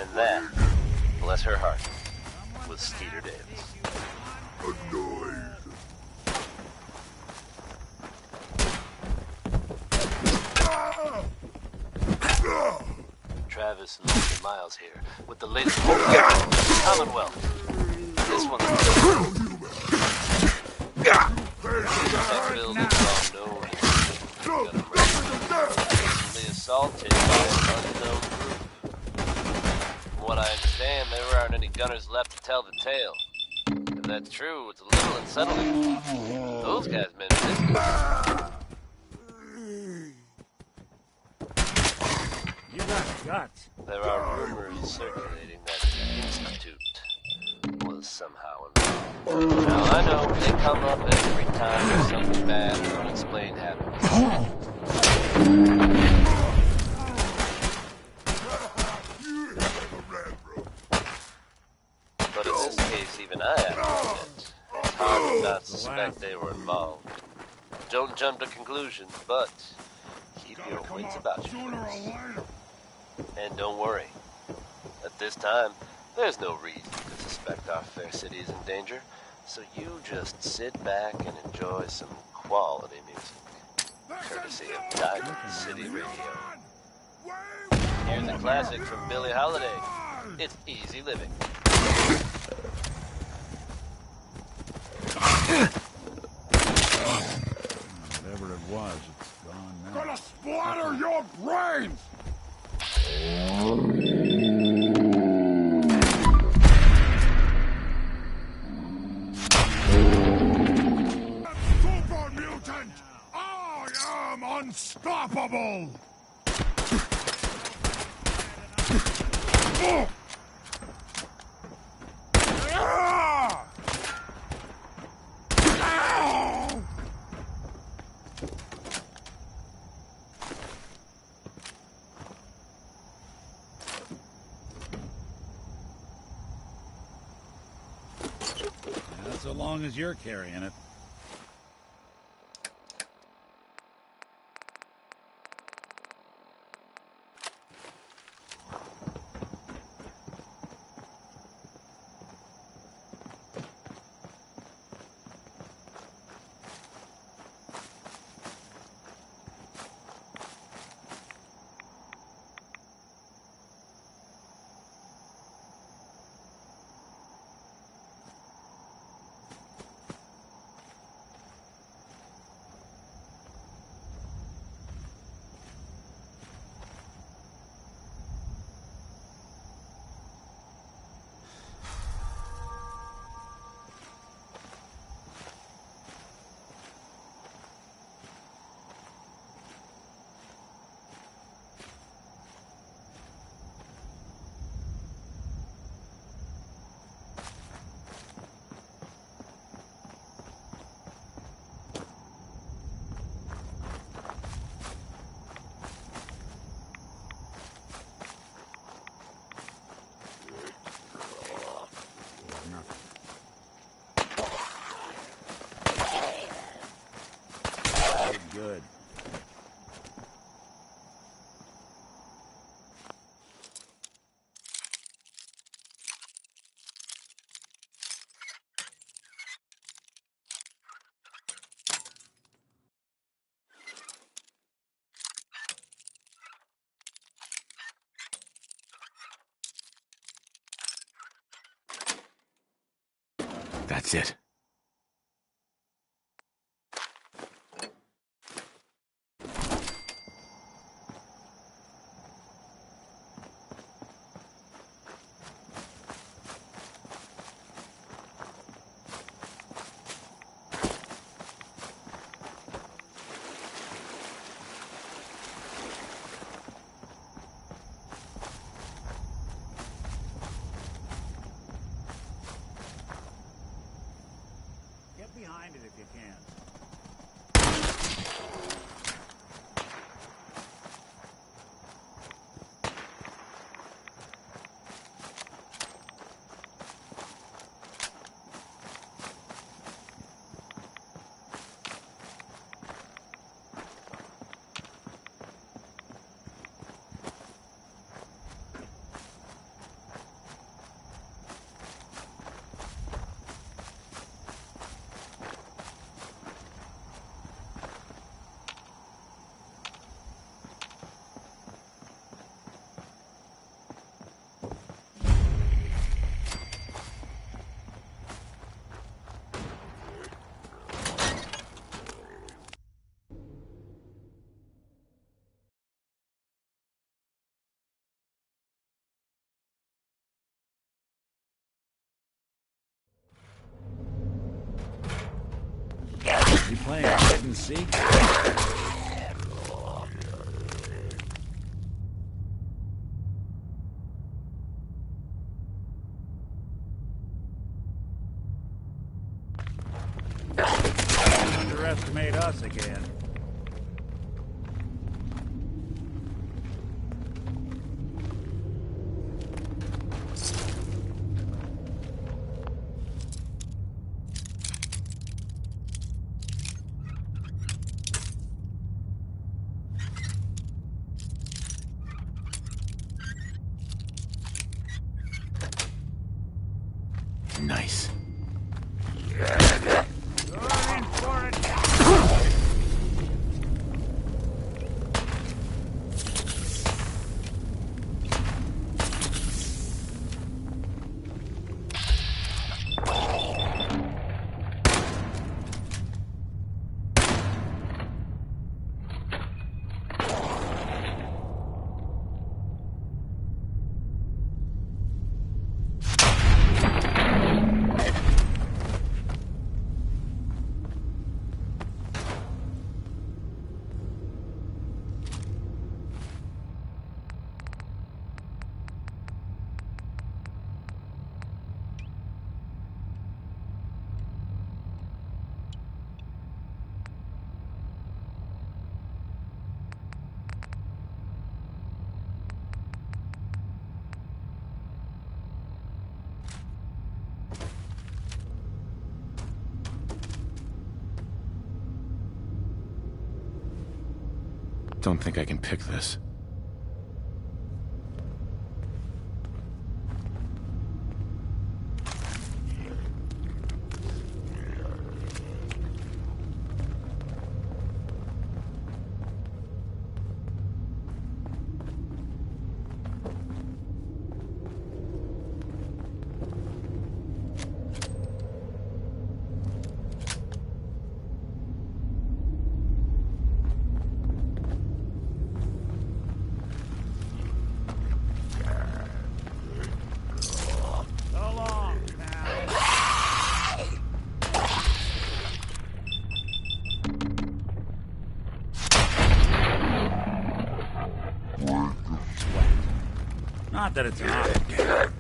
And that, bless her heart, was Skeeter Davis. Travis and Mr. Miles here with the latest Commonwealth. This one's that building's all known. Recently assaulted by an unknown group. From what I understand, there aren't any gunners left to tell the tale. If that's true, it's a little unsettling. Those guys meant business. You got guts. There are rumors circulating that the Institute was somehow involved. Now, I know they come up every time there's something bad or unexplained happens. But in this case, even I have to admit, it's hard to not suspect they were involved. Don't jump to conclusions, but keep your wits about you. And don't worry. At this time, there's no reason to suspect our fair city is in danger, so you just sit back and enjoy some quality music, courtesy of Diamond City Radio. Here's a classic from Billie Holiday. It's Easy Living. Whatever it was, it's gone now. Gonna splatter your brains! Super mutant! I am unstoppable! So long as you're carrying it. Good. That's it. Get behind it if you can. You playing hide and seek? Don't underestimate us again. Nice. Don't think I can pick this. Not that it's an art game.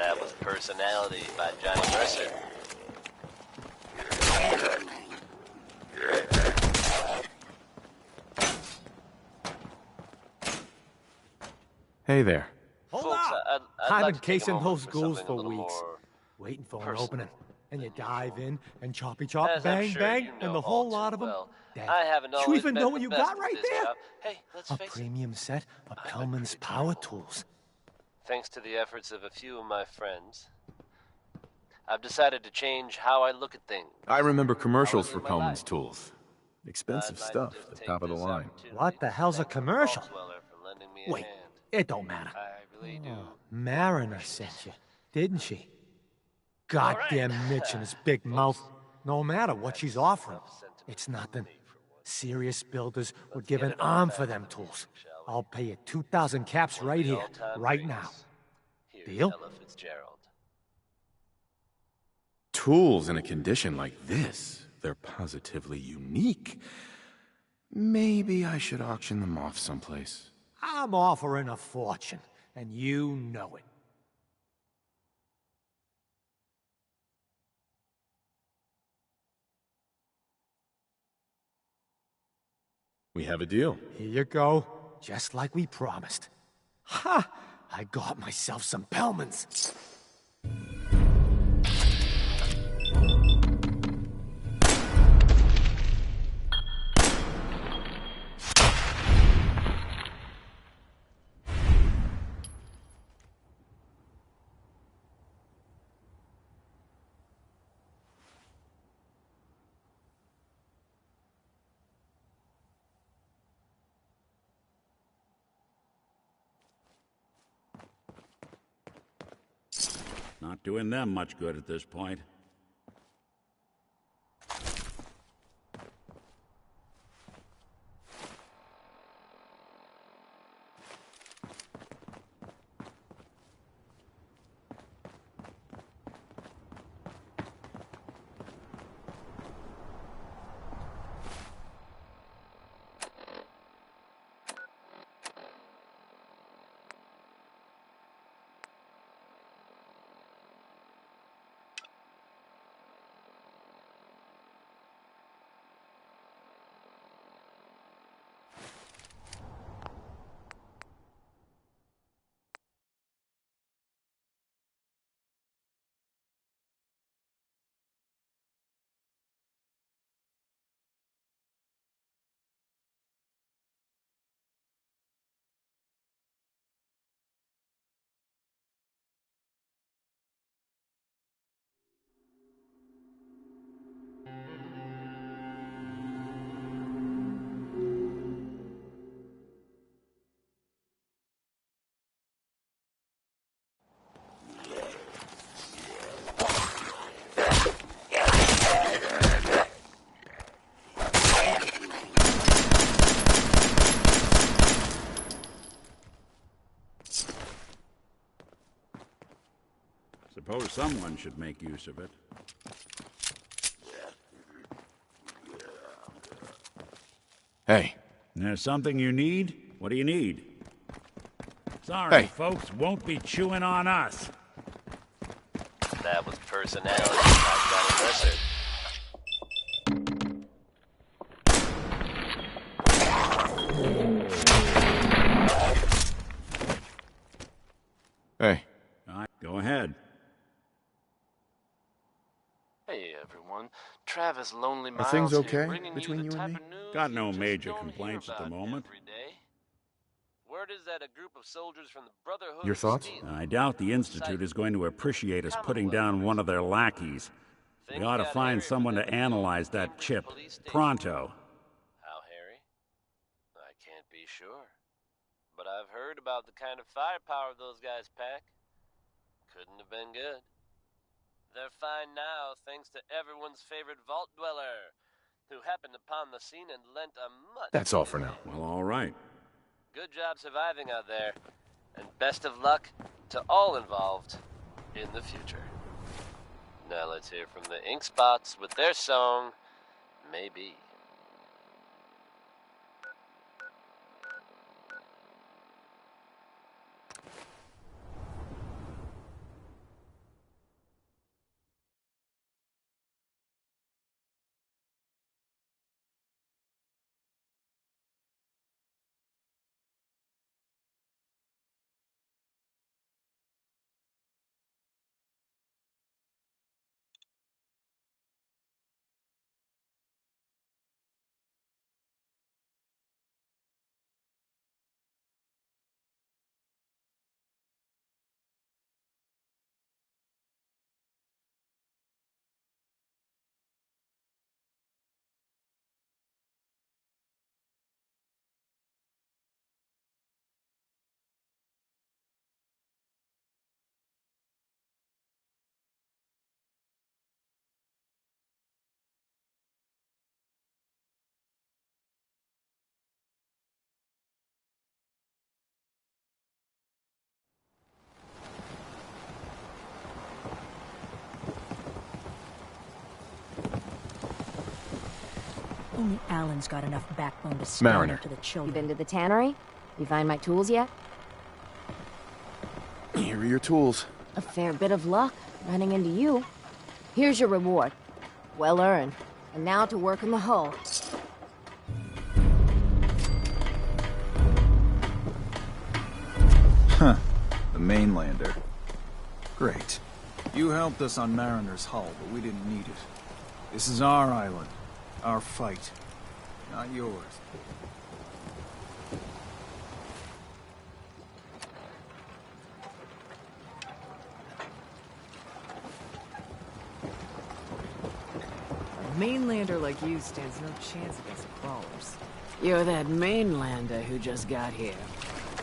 That was Personality by Johnny Mercer. Hey there. Hold Folks, up! I'd I've like been to take a casing moment those for ghouls something a for little weeks. more Waiting for an personal opening. And you than dive usual. in and choppy chop, As I'm bang sure bang, you know and the all whole too lot of them well, dead. I haven't Do you always even been know the what you best got at right this there? job. Hey, let's A face it. premium set of Pellman's power tools. Thanks to the efforts of a few of my friends, I've decided to change how I look at things. I remember commercials for my Pellman's life. tools. Expensive I'd like stuff, to the take top of the this line. What the hell's a commercial? Vaultweller for lending me a Wait, hand. it don't matter. I really do. Mariner sent you, didn't she? Goddamn Mitch and his big mouth. No matter what she's offering, it's nothing. Serious builders would give an arm for them tools. I'll pay you 2,000 caps right here, right now. Deal? Ella Fitzgerald. Tools in a condition like this, they're positively unique. Maybe I should auction them off someplace. I'm offering a fortune, and you know it. We have a deal. Here you go, just like we promised. Ha! I got myself some Pellmans. Not doing them much good at this point. Suppose someone should make use of it. Hey. There's something you need? What do you need? Sorry, Hey. folks, won't be chewing on us. That was Personality by Johnny Mercer. Hey. Go ahead. Hey everyone, Travis Lonely Are Miles things here, okay bringing between you you the and type me? of news Got you no just major don't complaints hear at the about moment. every day. Word is that a group of soldiers from the Brotherhood Your of thoughts? Steel. I doubt the Institute is going to appreciate us putting down one of their lackeys. We ought to find someone to analyze that chip. Pronto. How, Harry? I can't be sure. But I've heard about the kind of firepower those guys pack. Couldn't have been good. They're fine now thanks to everyone's favorite vault dweller, who happened upon the scene and lent a much... That's all for now. Well, all right. Good job surviving out there, and best of luck to all involved in the future. Now let's hear from the Ink Spots with their song, Maybe. Only Alan's got enough backbone to stand Mariner. up to the You children. been to the tannery? You find my tools yet? Here are your tools. A fair bit of luck running into you. Here's your reward. Well earned. And now to work on the hull. Huh. The mainlander. Great. You helped us on Mariner's hull, but we didn't need it. This is our island. Our fight. Not yours. A mainlander like you stands no chance against crawlers. You're that mainlander who just got here.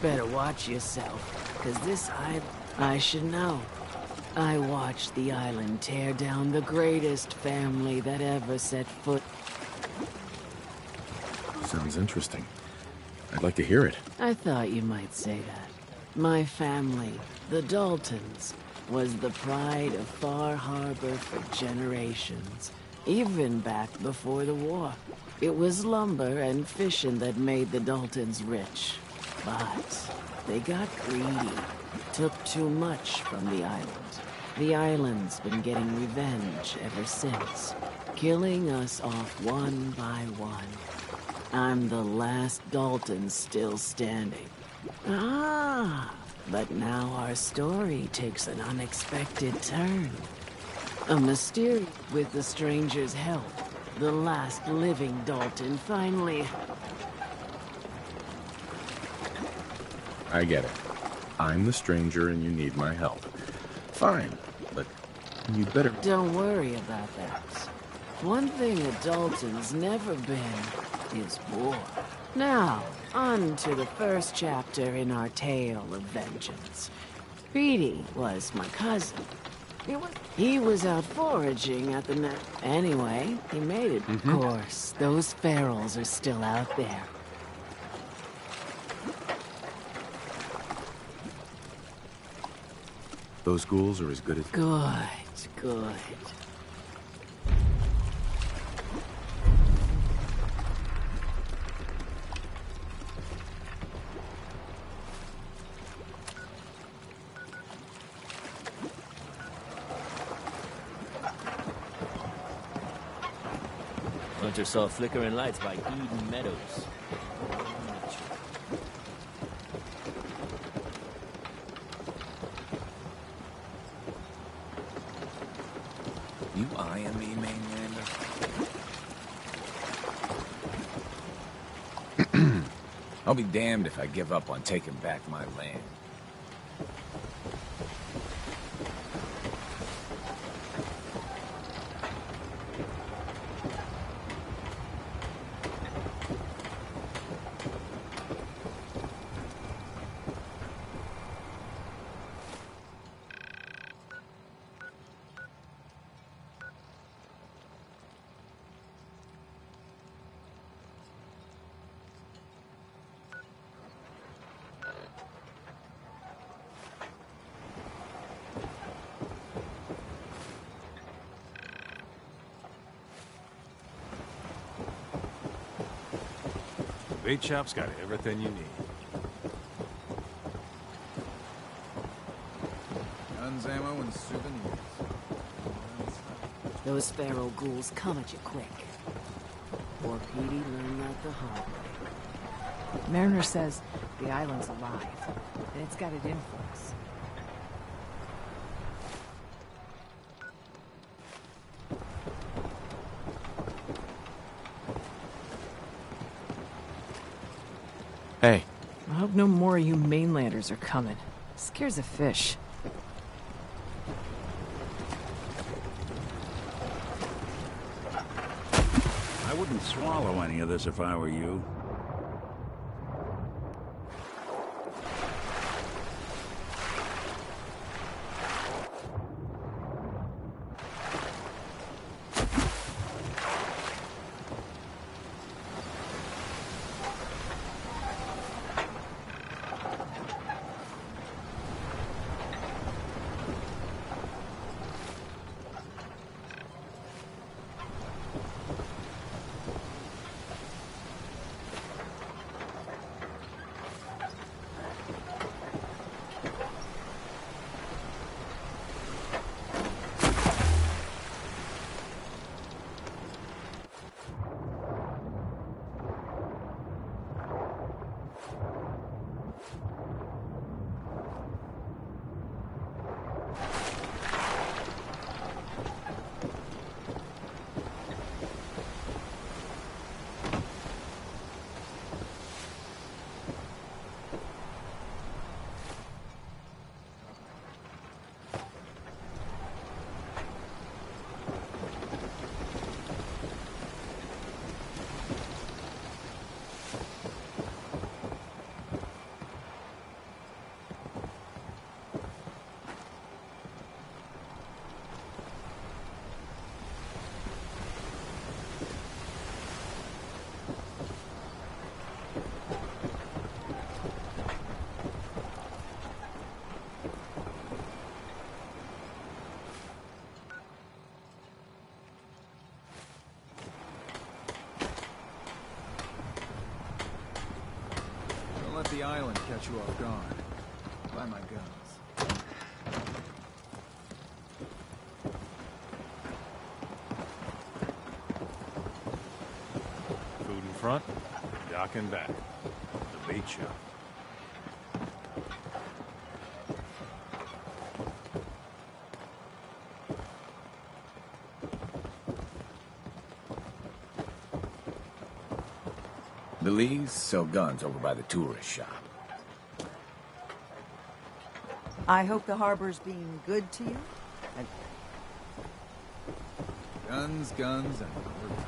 Better watch yourself, 'cause this I should know. I watched the island tear down the greatest family that ever set foot. Sounds interesting. I'd like to hear it. I thought you might say that. My family, the Daltons, was the pride of Far Harbor for generations, even back before the war. It was lumber and fishing that made the Daltons rich. But they got greedy, took too much from the island. The island's been getting revenge ever since, killing us off one by one. I'm the last Dalton still standing. But now our story takes an unexpected turn. A mystery. With the stranger's help, the last living Dalton finally... I get it. I'm the stranger and you need my help. Fine, but you better... Don't worry about that. One thing a Dalton's never been is war. Now, on to the first chapter in our tale of vengeance. Petey was my cousin. He was out foraging at the net. Anyway, he made it. Of course, those ferals are still out there. Those ghouls are as good as... Good. Hunter saw flickering lights by Eden Meadows. You eyeing me, mainlander? I'll be damned if I give up on taking back my land. Bait shop's got everything you need. Guns, ammo, and souvenirs. Those feral ghouls come at you quick. Poor Petey learned that the hard way. Mariner says the island's alive, and it's got it in for us. Hey. I hope no more of you mainlanders are coming. Scares a fish. I wouldn't swallow any of this if I were you. island catch you off guard. Buy my guns. Food in front, dock in back. The bait shop. The Lees sell guns over by the tourist shop. I hope the harbor's being good to you. Guns, guns, and more guns.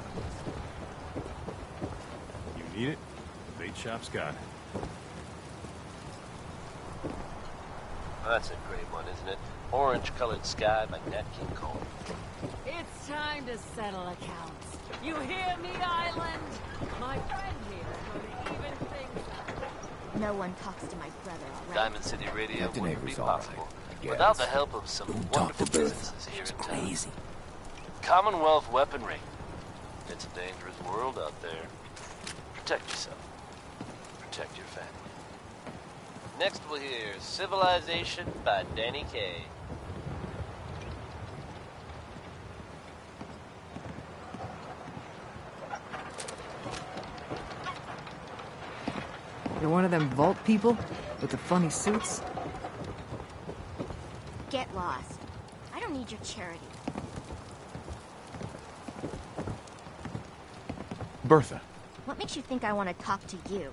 You need it? The bait shop's got it. That's a great one, isn't it? Orange-colored sky by Nat King Cole. It's time to settle accounts. You hear me, Island? My friend here is going to even things up. No one talks to my brother, all right? Diamond City Radio Captain wouldn't be Avery's all right, possible I guess. without the help of some Don't talk wonderful to Bertha. businesses here She's in town. crazy. Commonwealth Weaponry. It's a dangerous world out there. Protect yourself. Protect your family. Next we'll hear Civilization by Danny Kaye. You're one of them vault people with the funny suits? Get lost. I don't need your charity. Bertha. What makes you think I want to talk to you?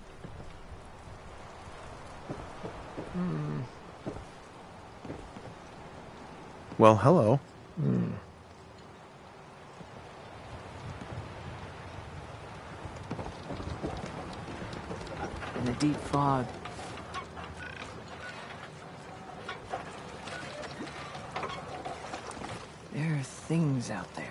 Well, hello. In the deep fog. There are things out there.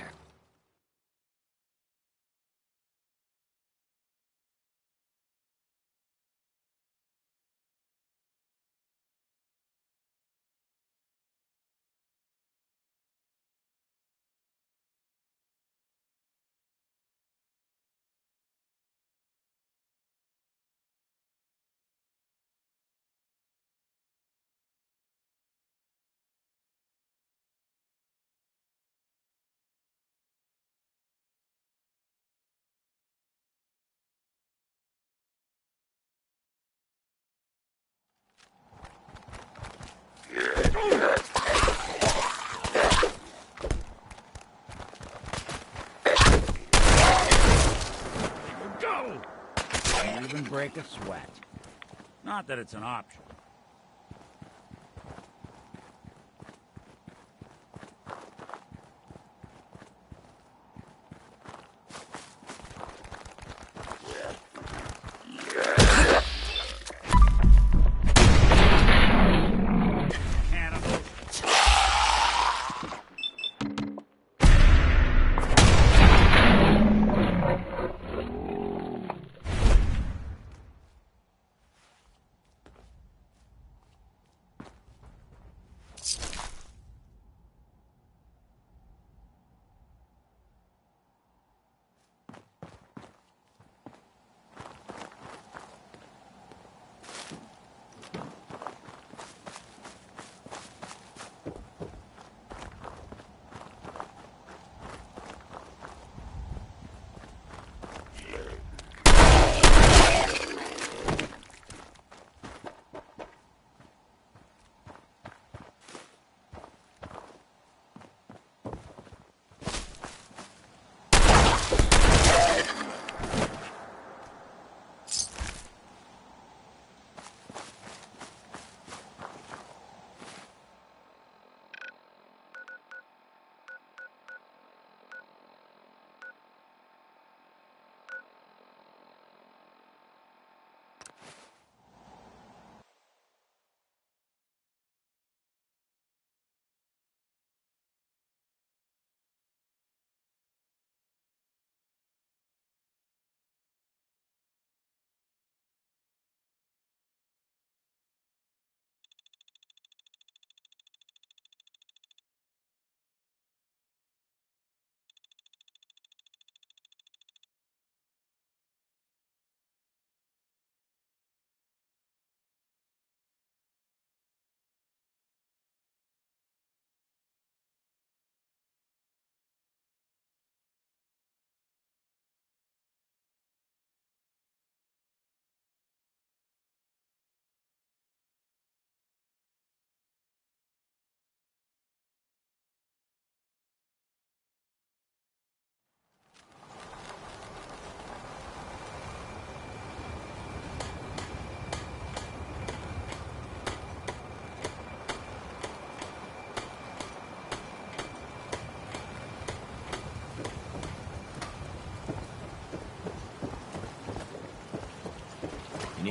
Go! Can't even break a sweat. Not that it's an option.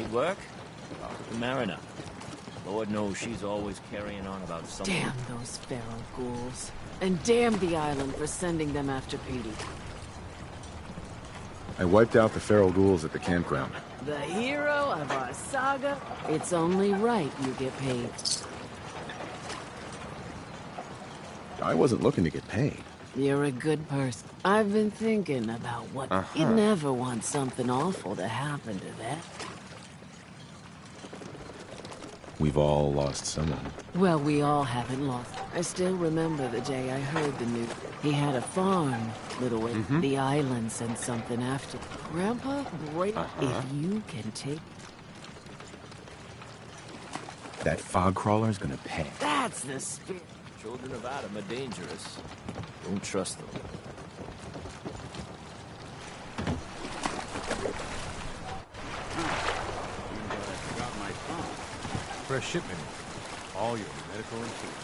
Need work? Talk with the Mariner. Lord knows she's always carrying on about something. Damn those feral ghouls. And damn the island for sending them after Petey. I wiped out the feral ghouls at the campground. The hero of our saga? It's only right you get paid. I wasn't looking to get paid. You're a good person. I've been thinking about what... You'd never want something awful to happen to that. We've all lost someone. Well, we all haven't lost. I still remember the day I heard the news. He had a farm, little way. The island sent something after. Grandpa, great. If you can take... That fog crawler's gonna pay. That's the spirit. Children of Adam are dangerous. Don't trust them. Fresh shipment. All your medical insurance.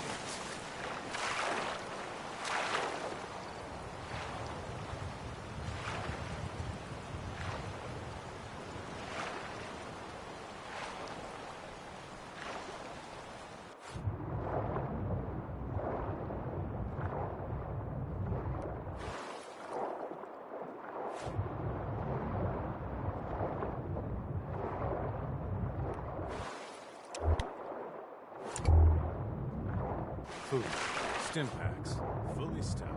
Food. Stim packs. Fully stocked.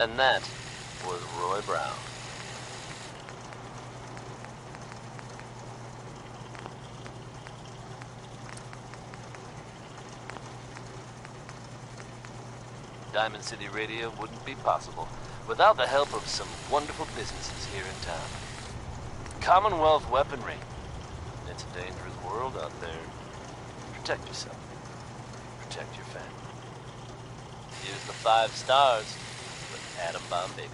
And that was Roy Brown. Diamond City Radio wouldn't be possible without the help of some wonderful businesses here in town. Commonwealth Weaponry. It's a dangerous world out there. Protect yourself. Protect your family. Use the 5 stars with Atom Bomb Baby.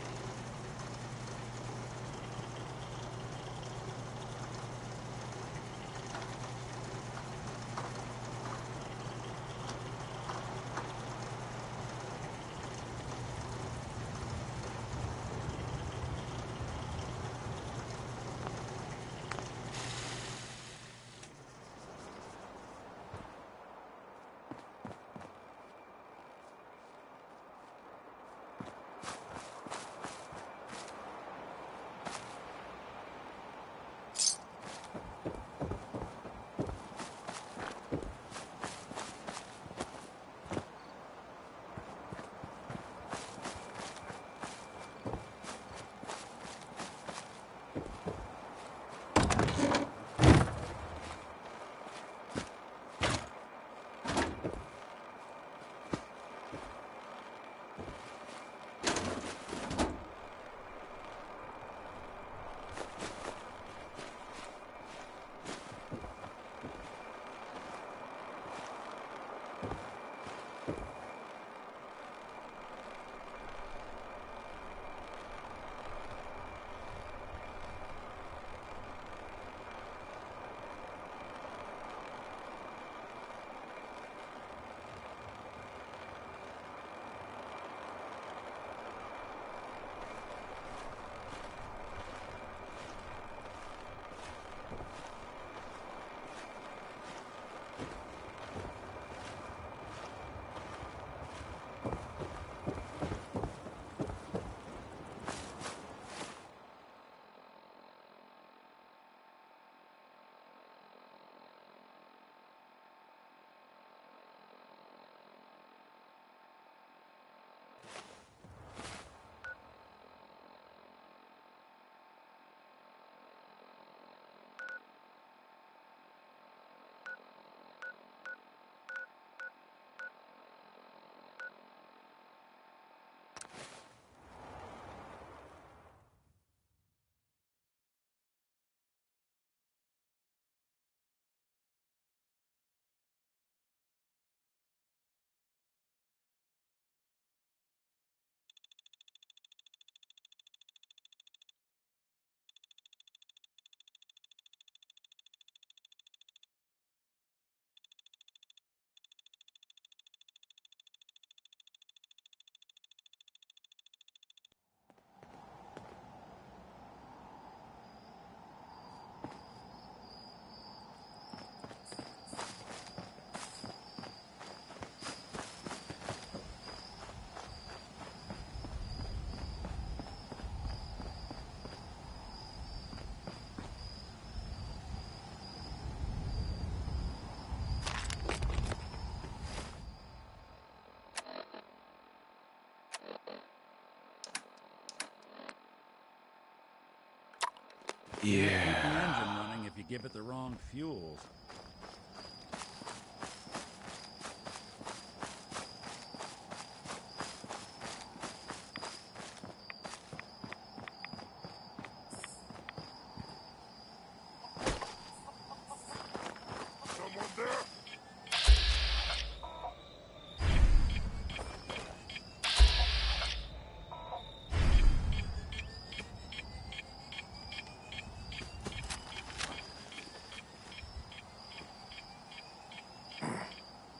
Keep the engine running if you give it the wrong fuels.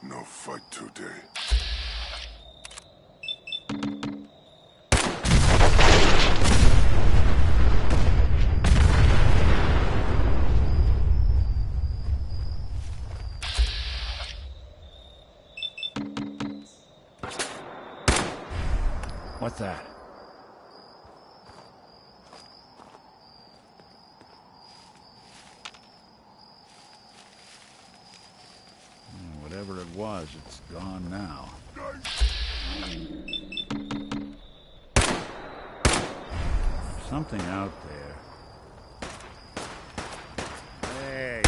No fight today. What's that? Whatever it was, it's gone now. Something out there. Hey!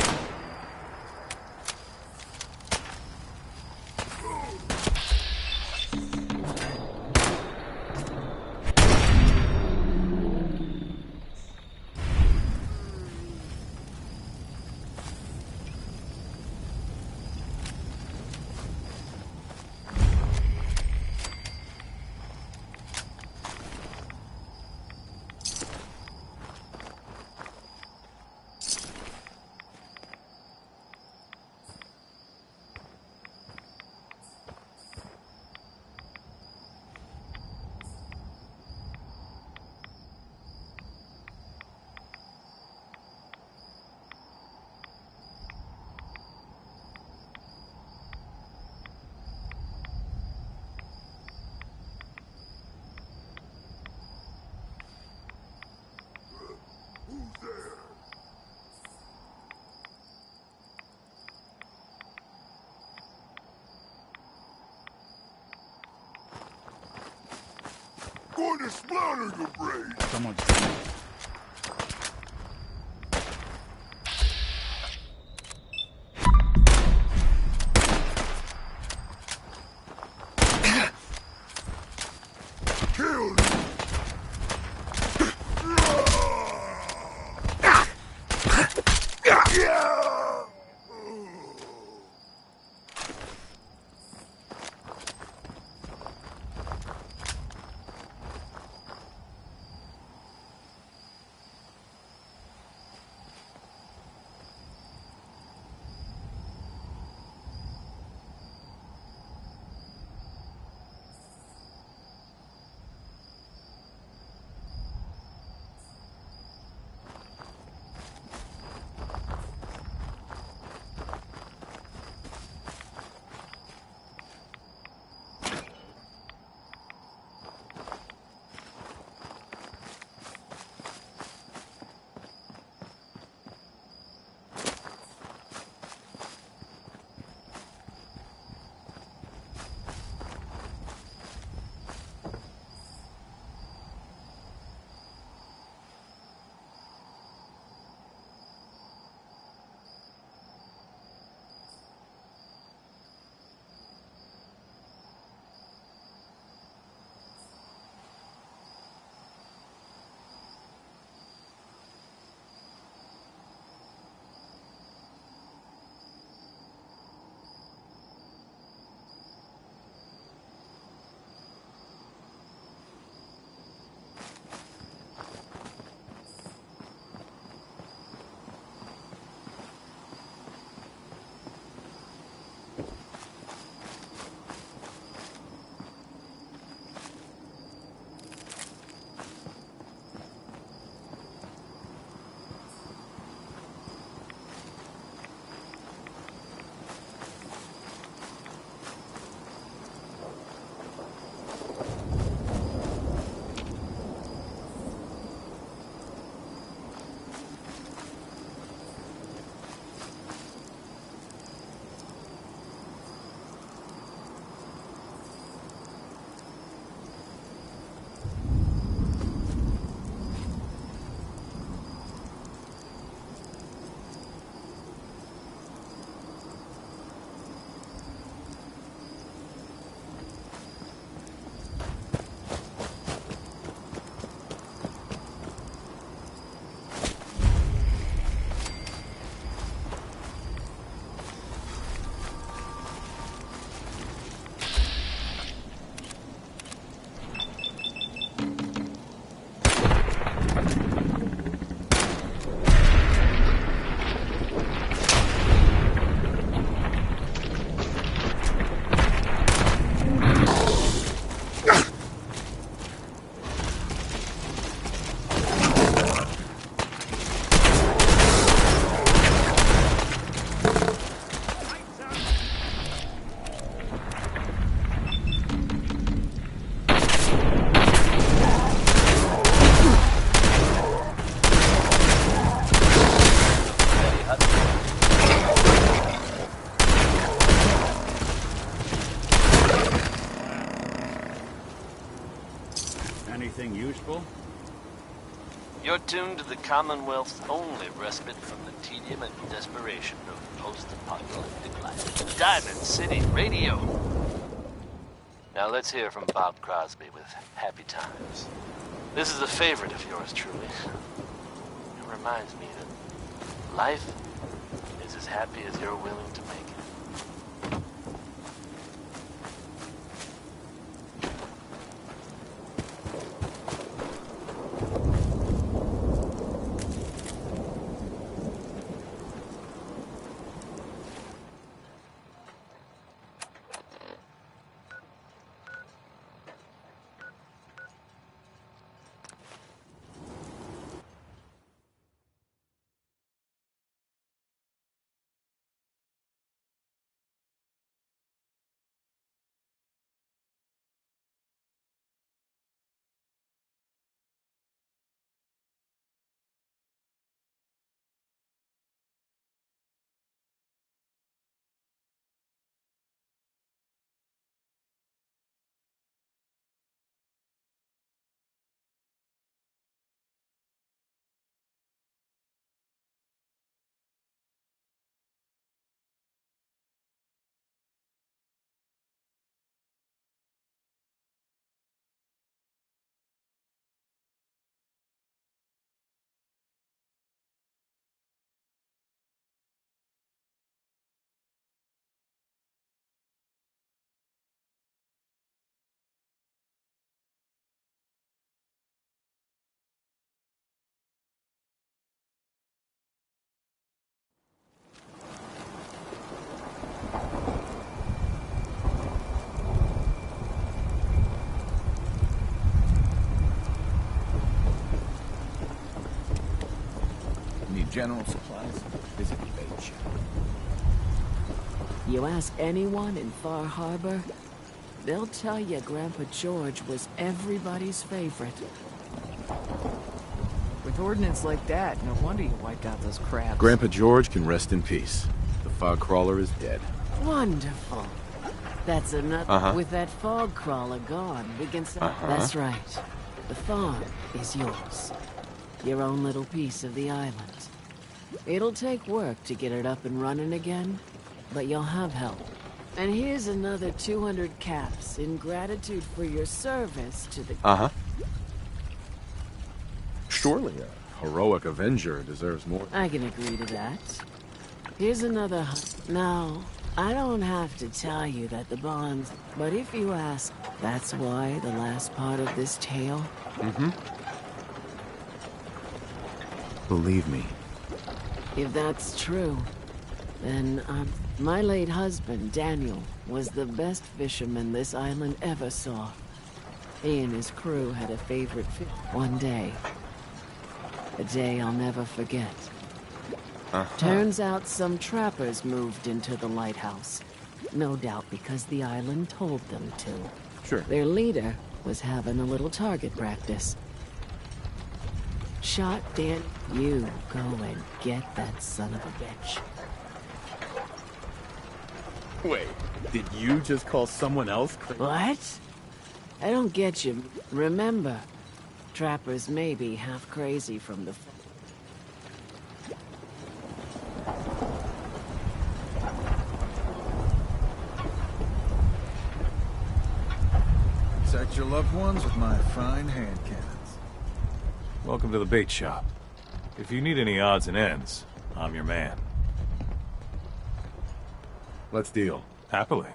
Going to splatter your brain! Someone's Kill anything useful? You're tuned to the Commonwealth's only respite from the tedium and desperation of post-apocalyptic life. Diamond City Radio. Now let's hear from Bob Crosby with Happy Times. This is a favorite of yours truly. It reminds me that life is as happy as you're willing to make it. Need general supplies? Visit the bait shop. You ask anyone in Far Harbor, they'll tell you Grandpa George was everybody's favorite. With ordnance like that, no wonder you wiped out those crabs. Grandpa George can rest in peace. The fog crawler is dead. Wonderful. That's another. Uh-huh. With that fog crawler gone, we can say. That's right. The farm is yours. Your own little piece of the island. It'll take work to get it up and running again, but you'll have help. And here's another 200 caps in gratitude for your service to the... Uh-huh. Surely a heroic avenger deserves more. I can agree to that. Here's another... Now, I don't have to tell you that the bonds... But if you ask, that's why the last part of this tale... Mm-hmm. Believe me. If that's true, then my late husband, Daniel, was the best fisherman this island ever saw. He and his crew had a favorite fish. One day. A day I'll never forget. Turns out some trappers moved into the lighthouse. No doubt because the island told them to. Sure. Their leader was having a little target practice. Shot Dan. You go and get that son of a bitch. Wait, did you just call someone else crazy? What? I don't get you. Remember, trappers may be half crazy from the... Protect your loved ones with my fine hand cannons. Welcome to the bait shop. If you need any odds and ends, I'm your man. Let's deal. Happily.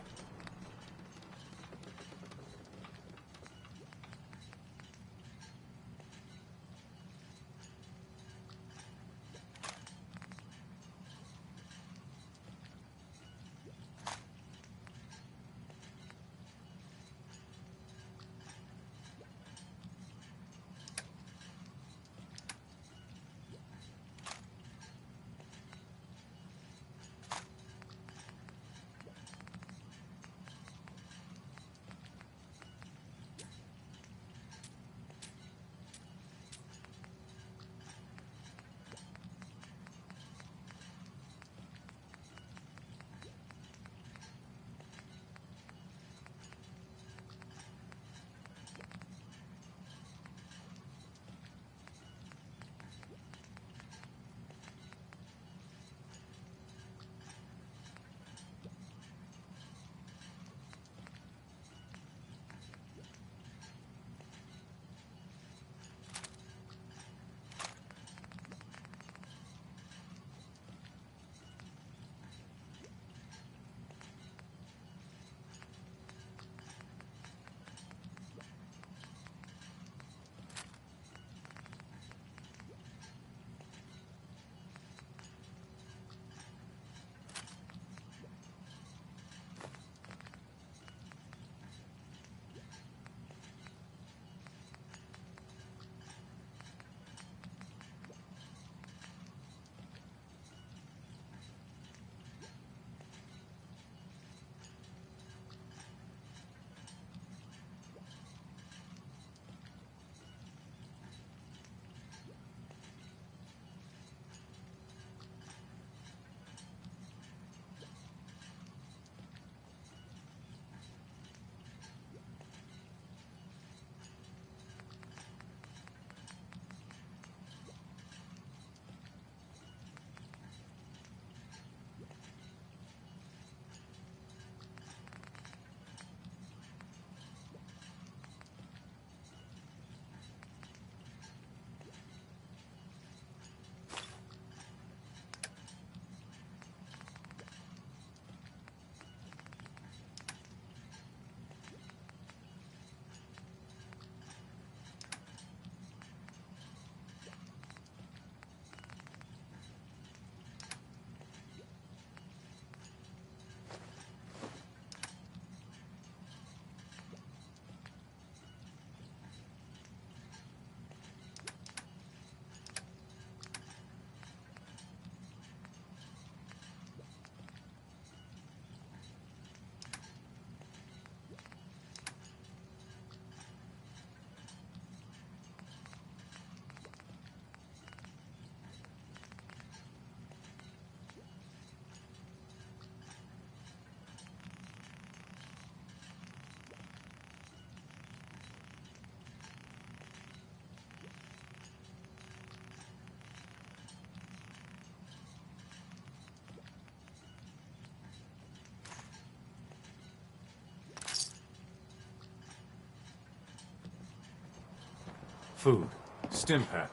food. Stimpak.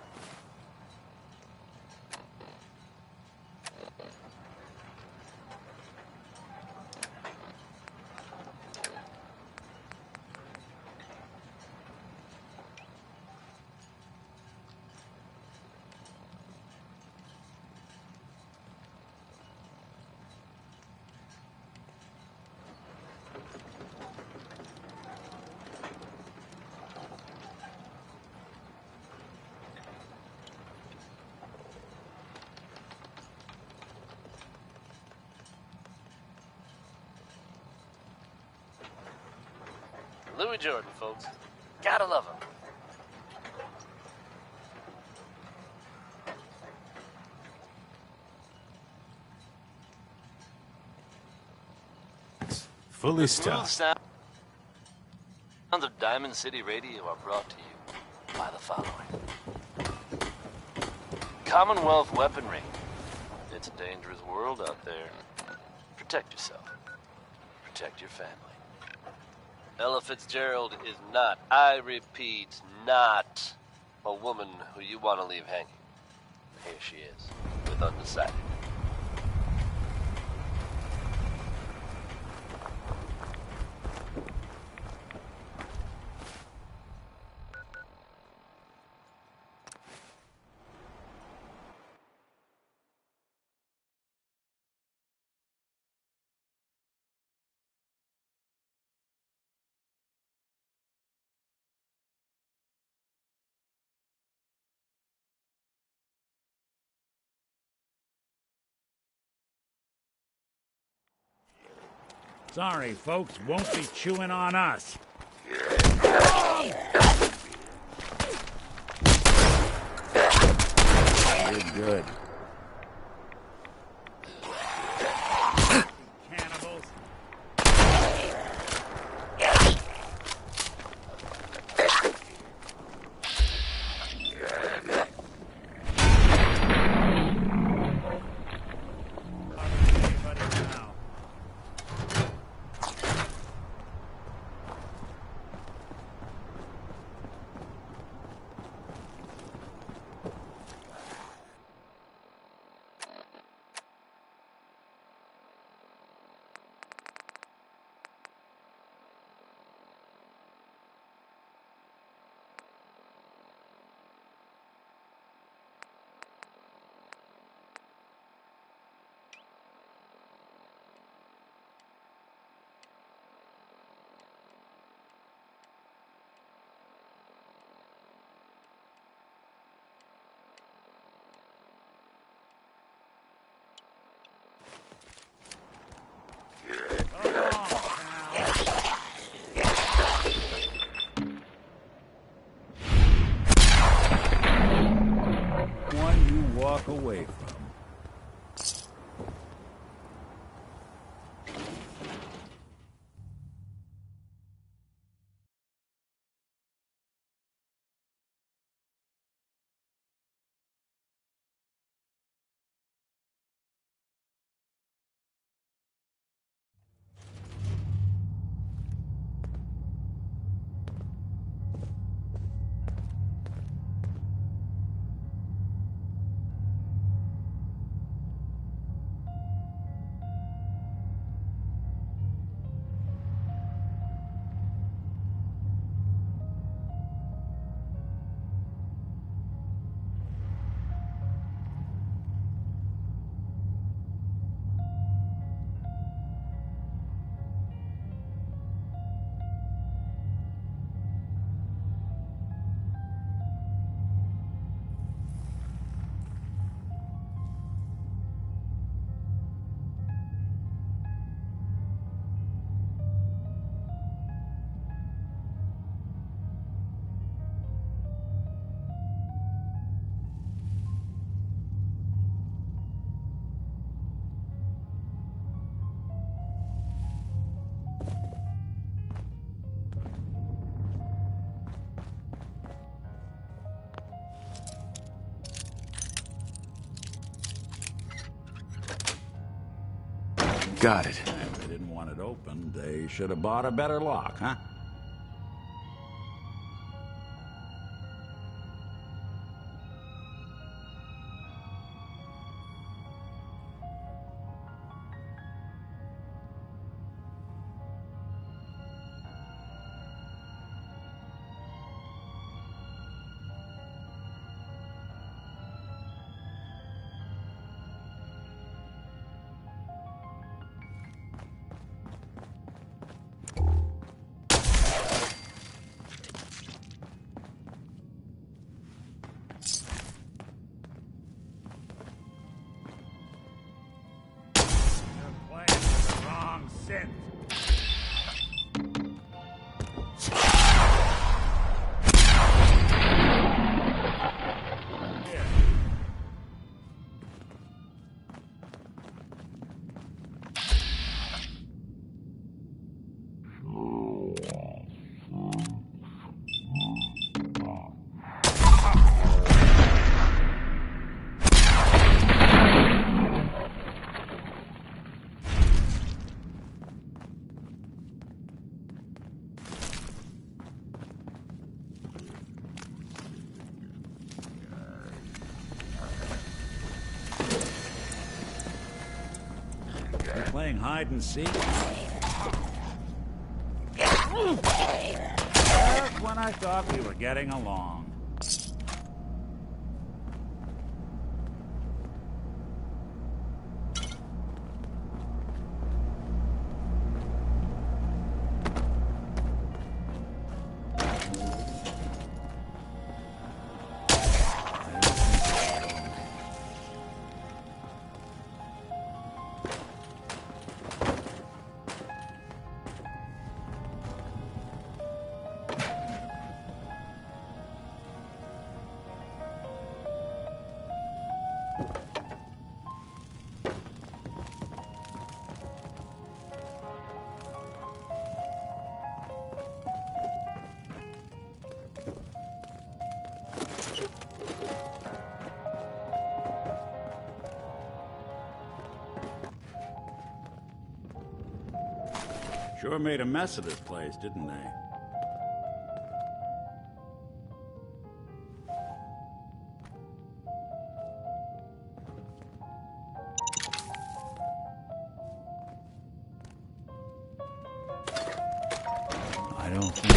Louis Jordan, folks. Gotta love him. Fully Smooth stocked. sounds of Diamond City Radio are brought to you by the following. Commonwealth weaponry. It's a dangerous world out there. Protect yourself. Protect your family. Ella Fitzgerald is not, I repeat, not a woman who you want to leave hanging. Here she is, with Undecided. Sorry, folks, won't be chewing on us. You're good. Cannibals. One you walk away from. Got it. If they didn't want it open, they should have bought a better lock, huh? hide and seek? Just when I thought we were getting along. Sure made a mess of this place, didn't they? I don't think...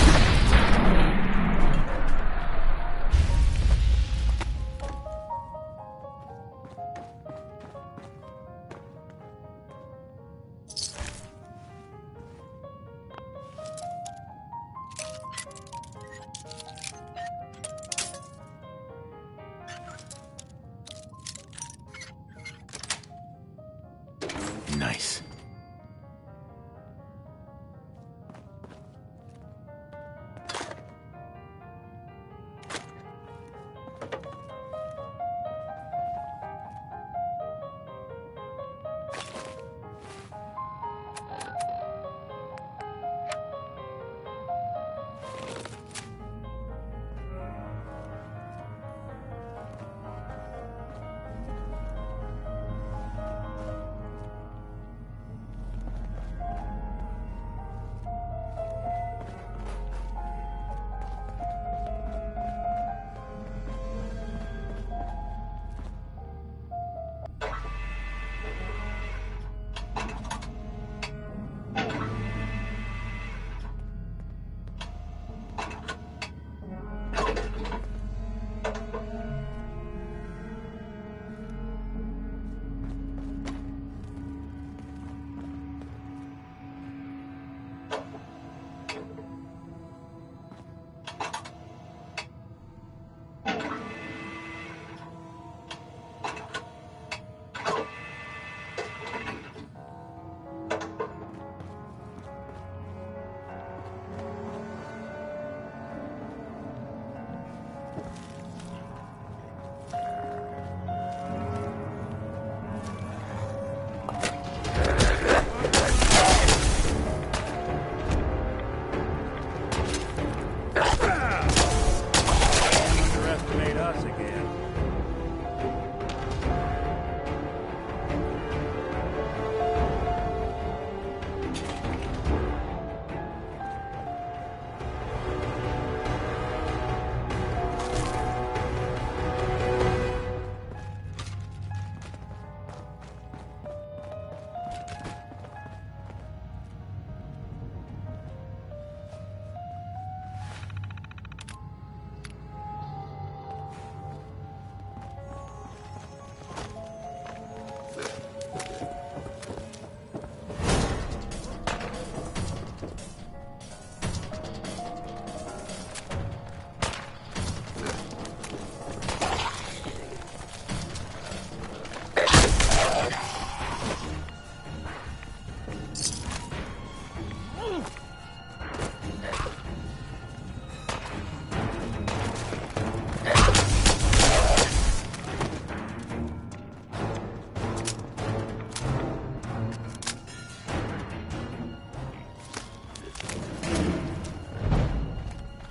Nice.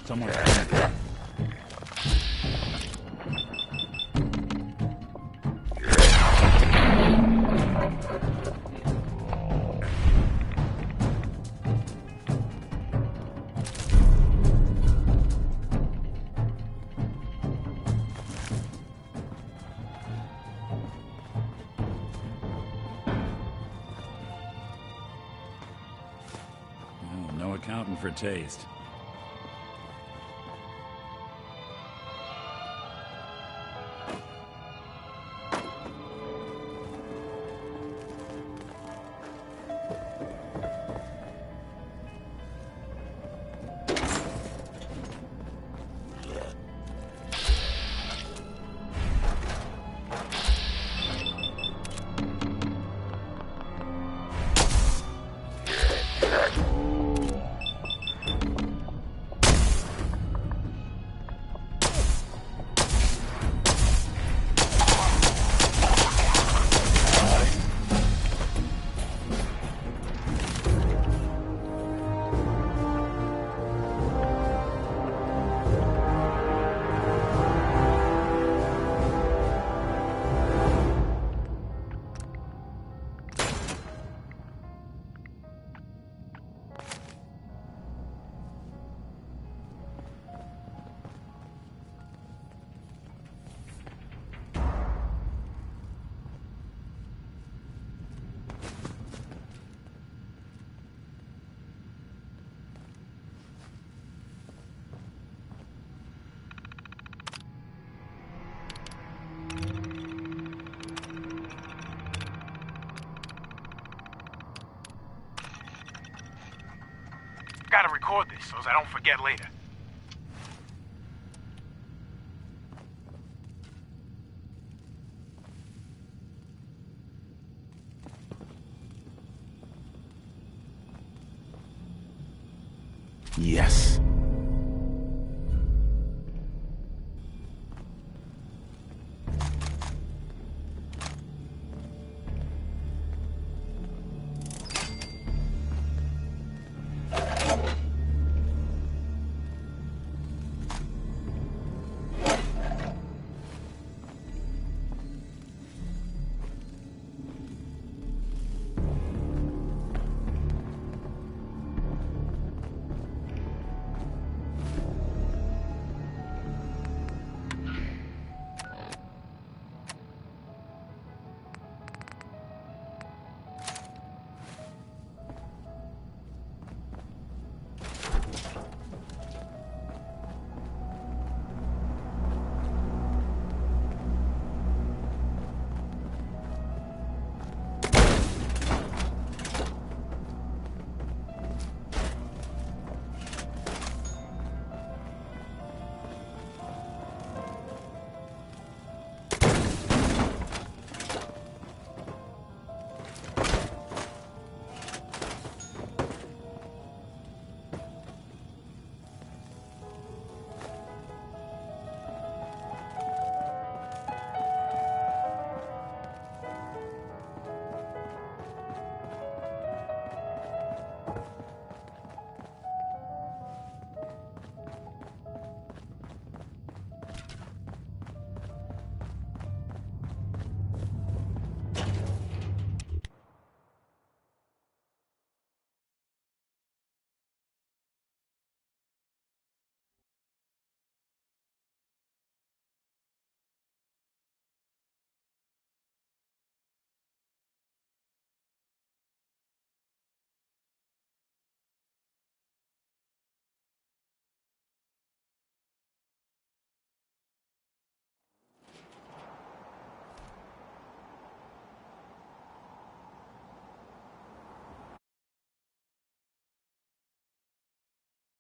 Someone. No accounting for taste. Gotta record this so as I don't forget later. Yes.